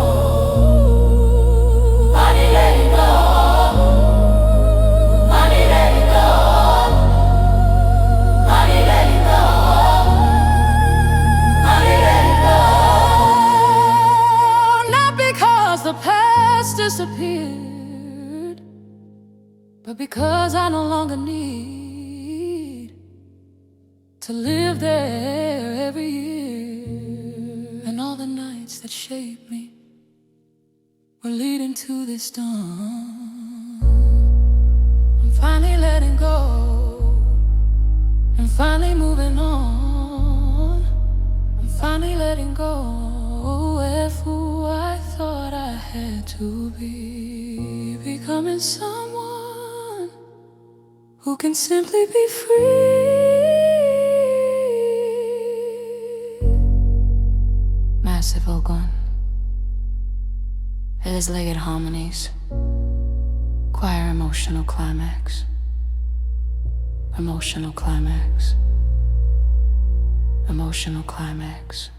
Money letting go. Money letting go. Money letting go. Money letting go. Not because the past disappeared, but because I no longer need to live there every year. And all the nights that shaped me were leading to this dawn. I'm finally letting go, and finally moving on. I'm finally letting go of who I thought I had to be, becoming someone who can simply be free. Massive organ, it is layered harmonies, choir emotional climax, emotional climax, emotional climax.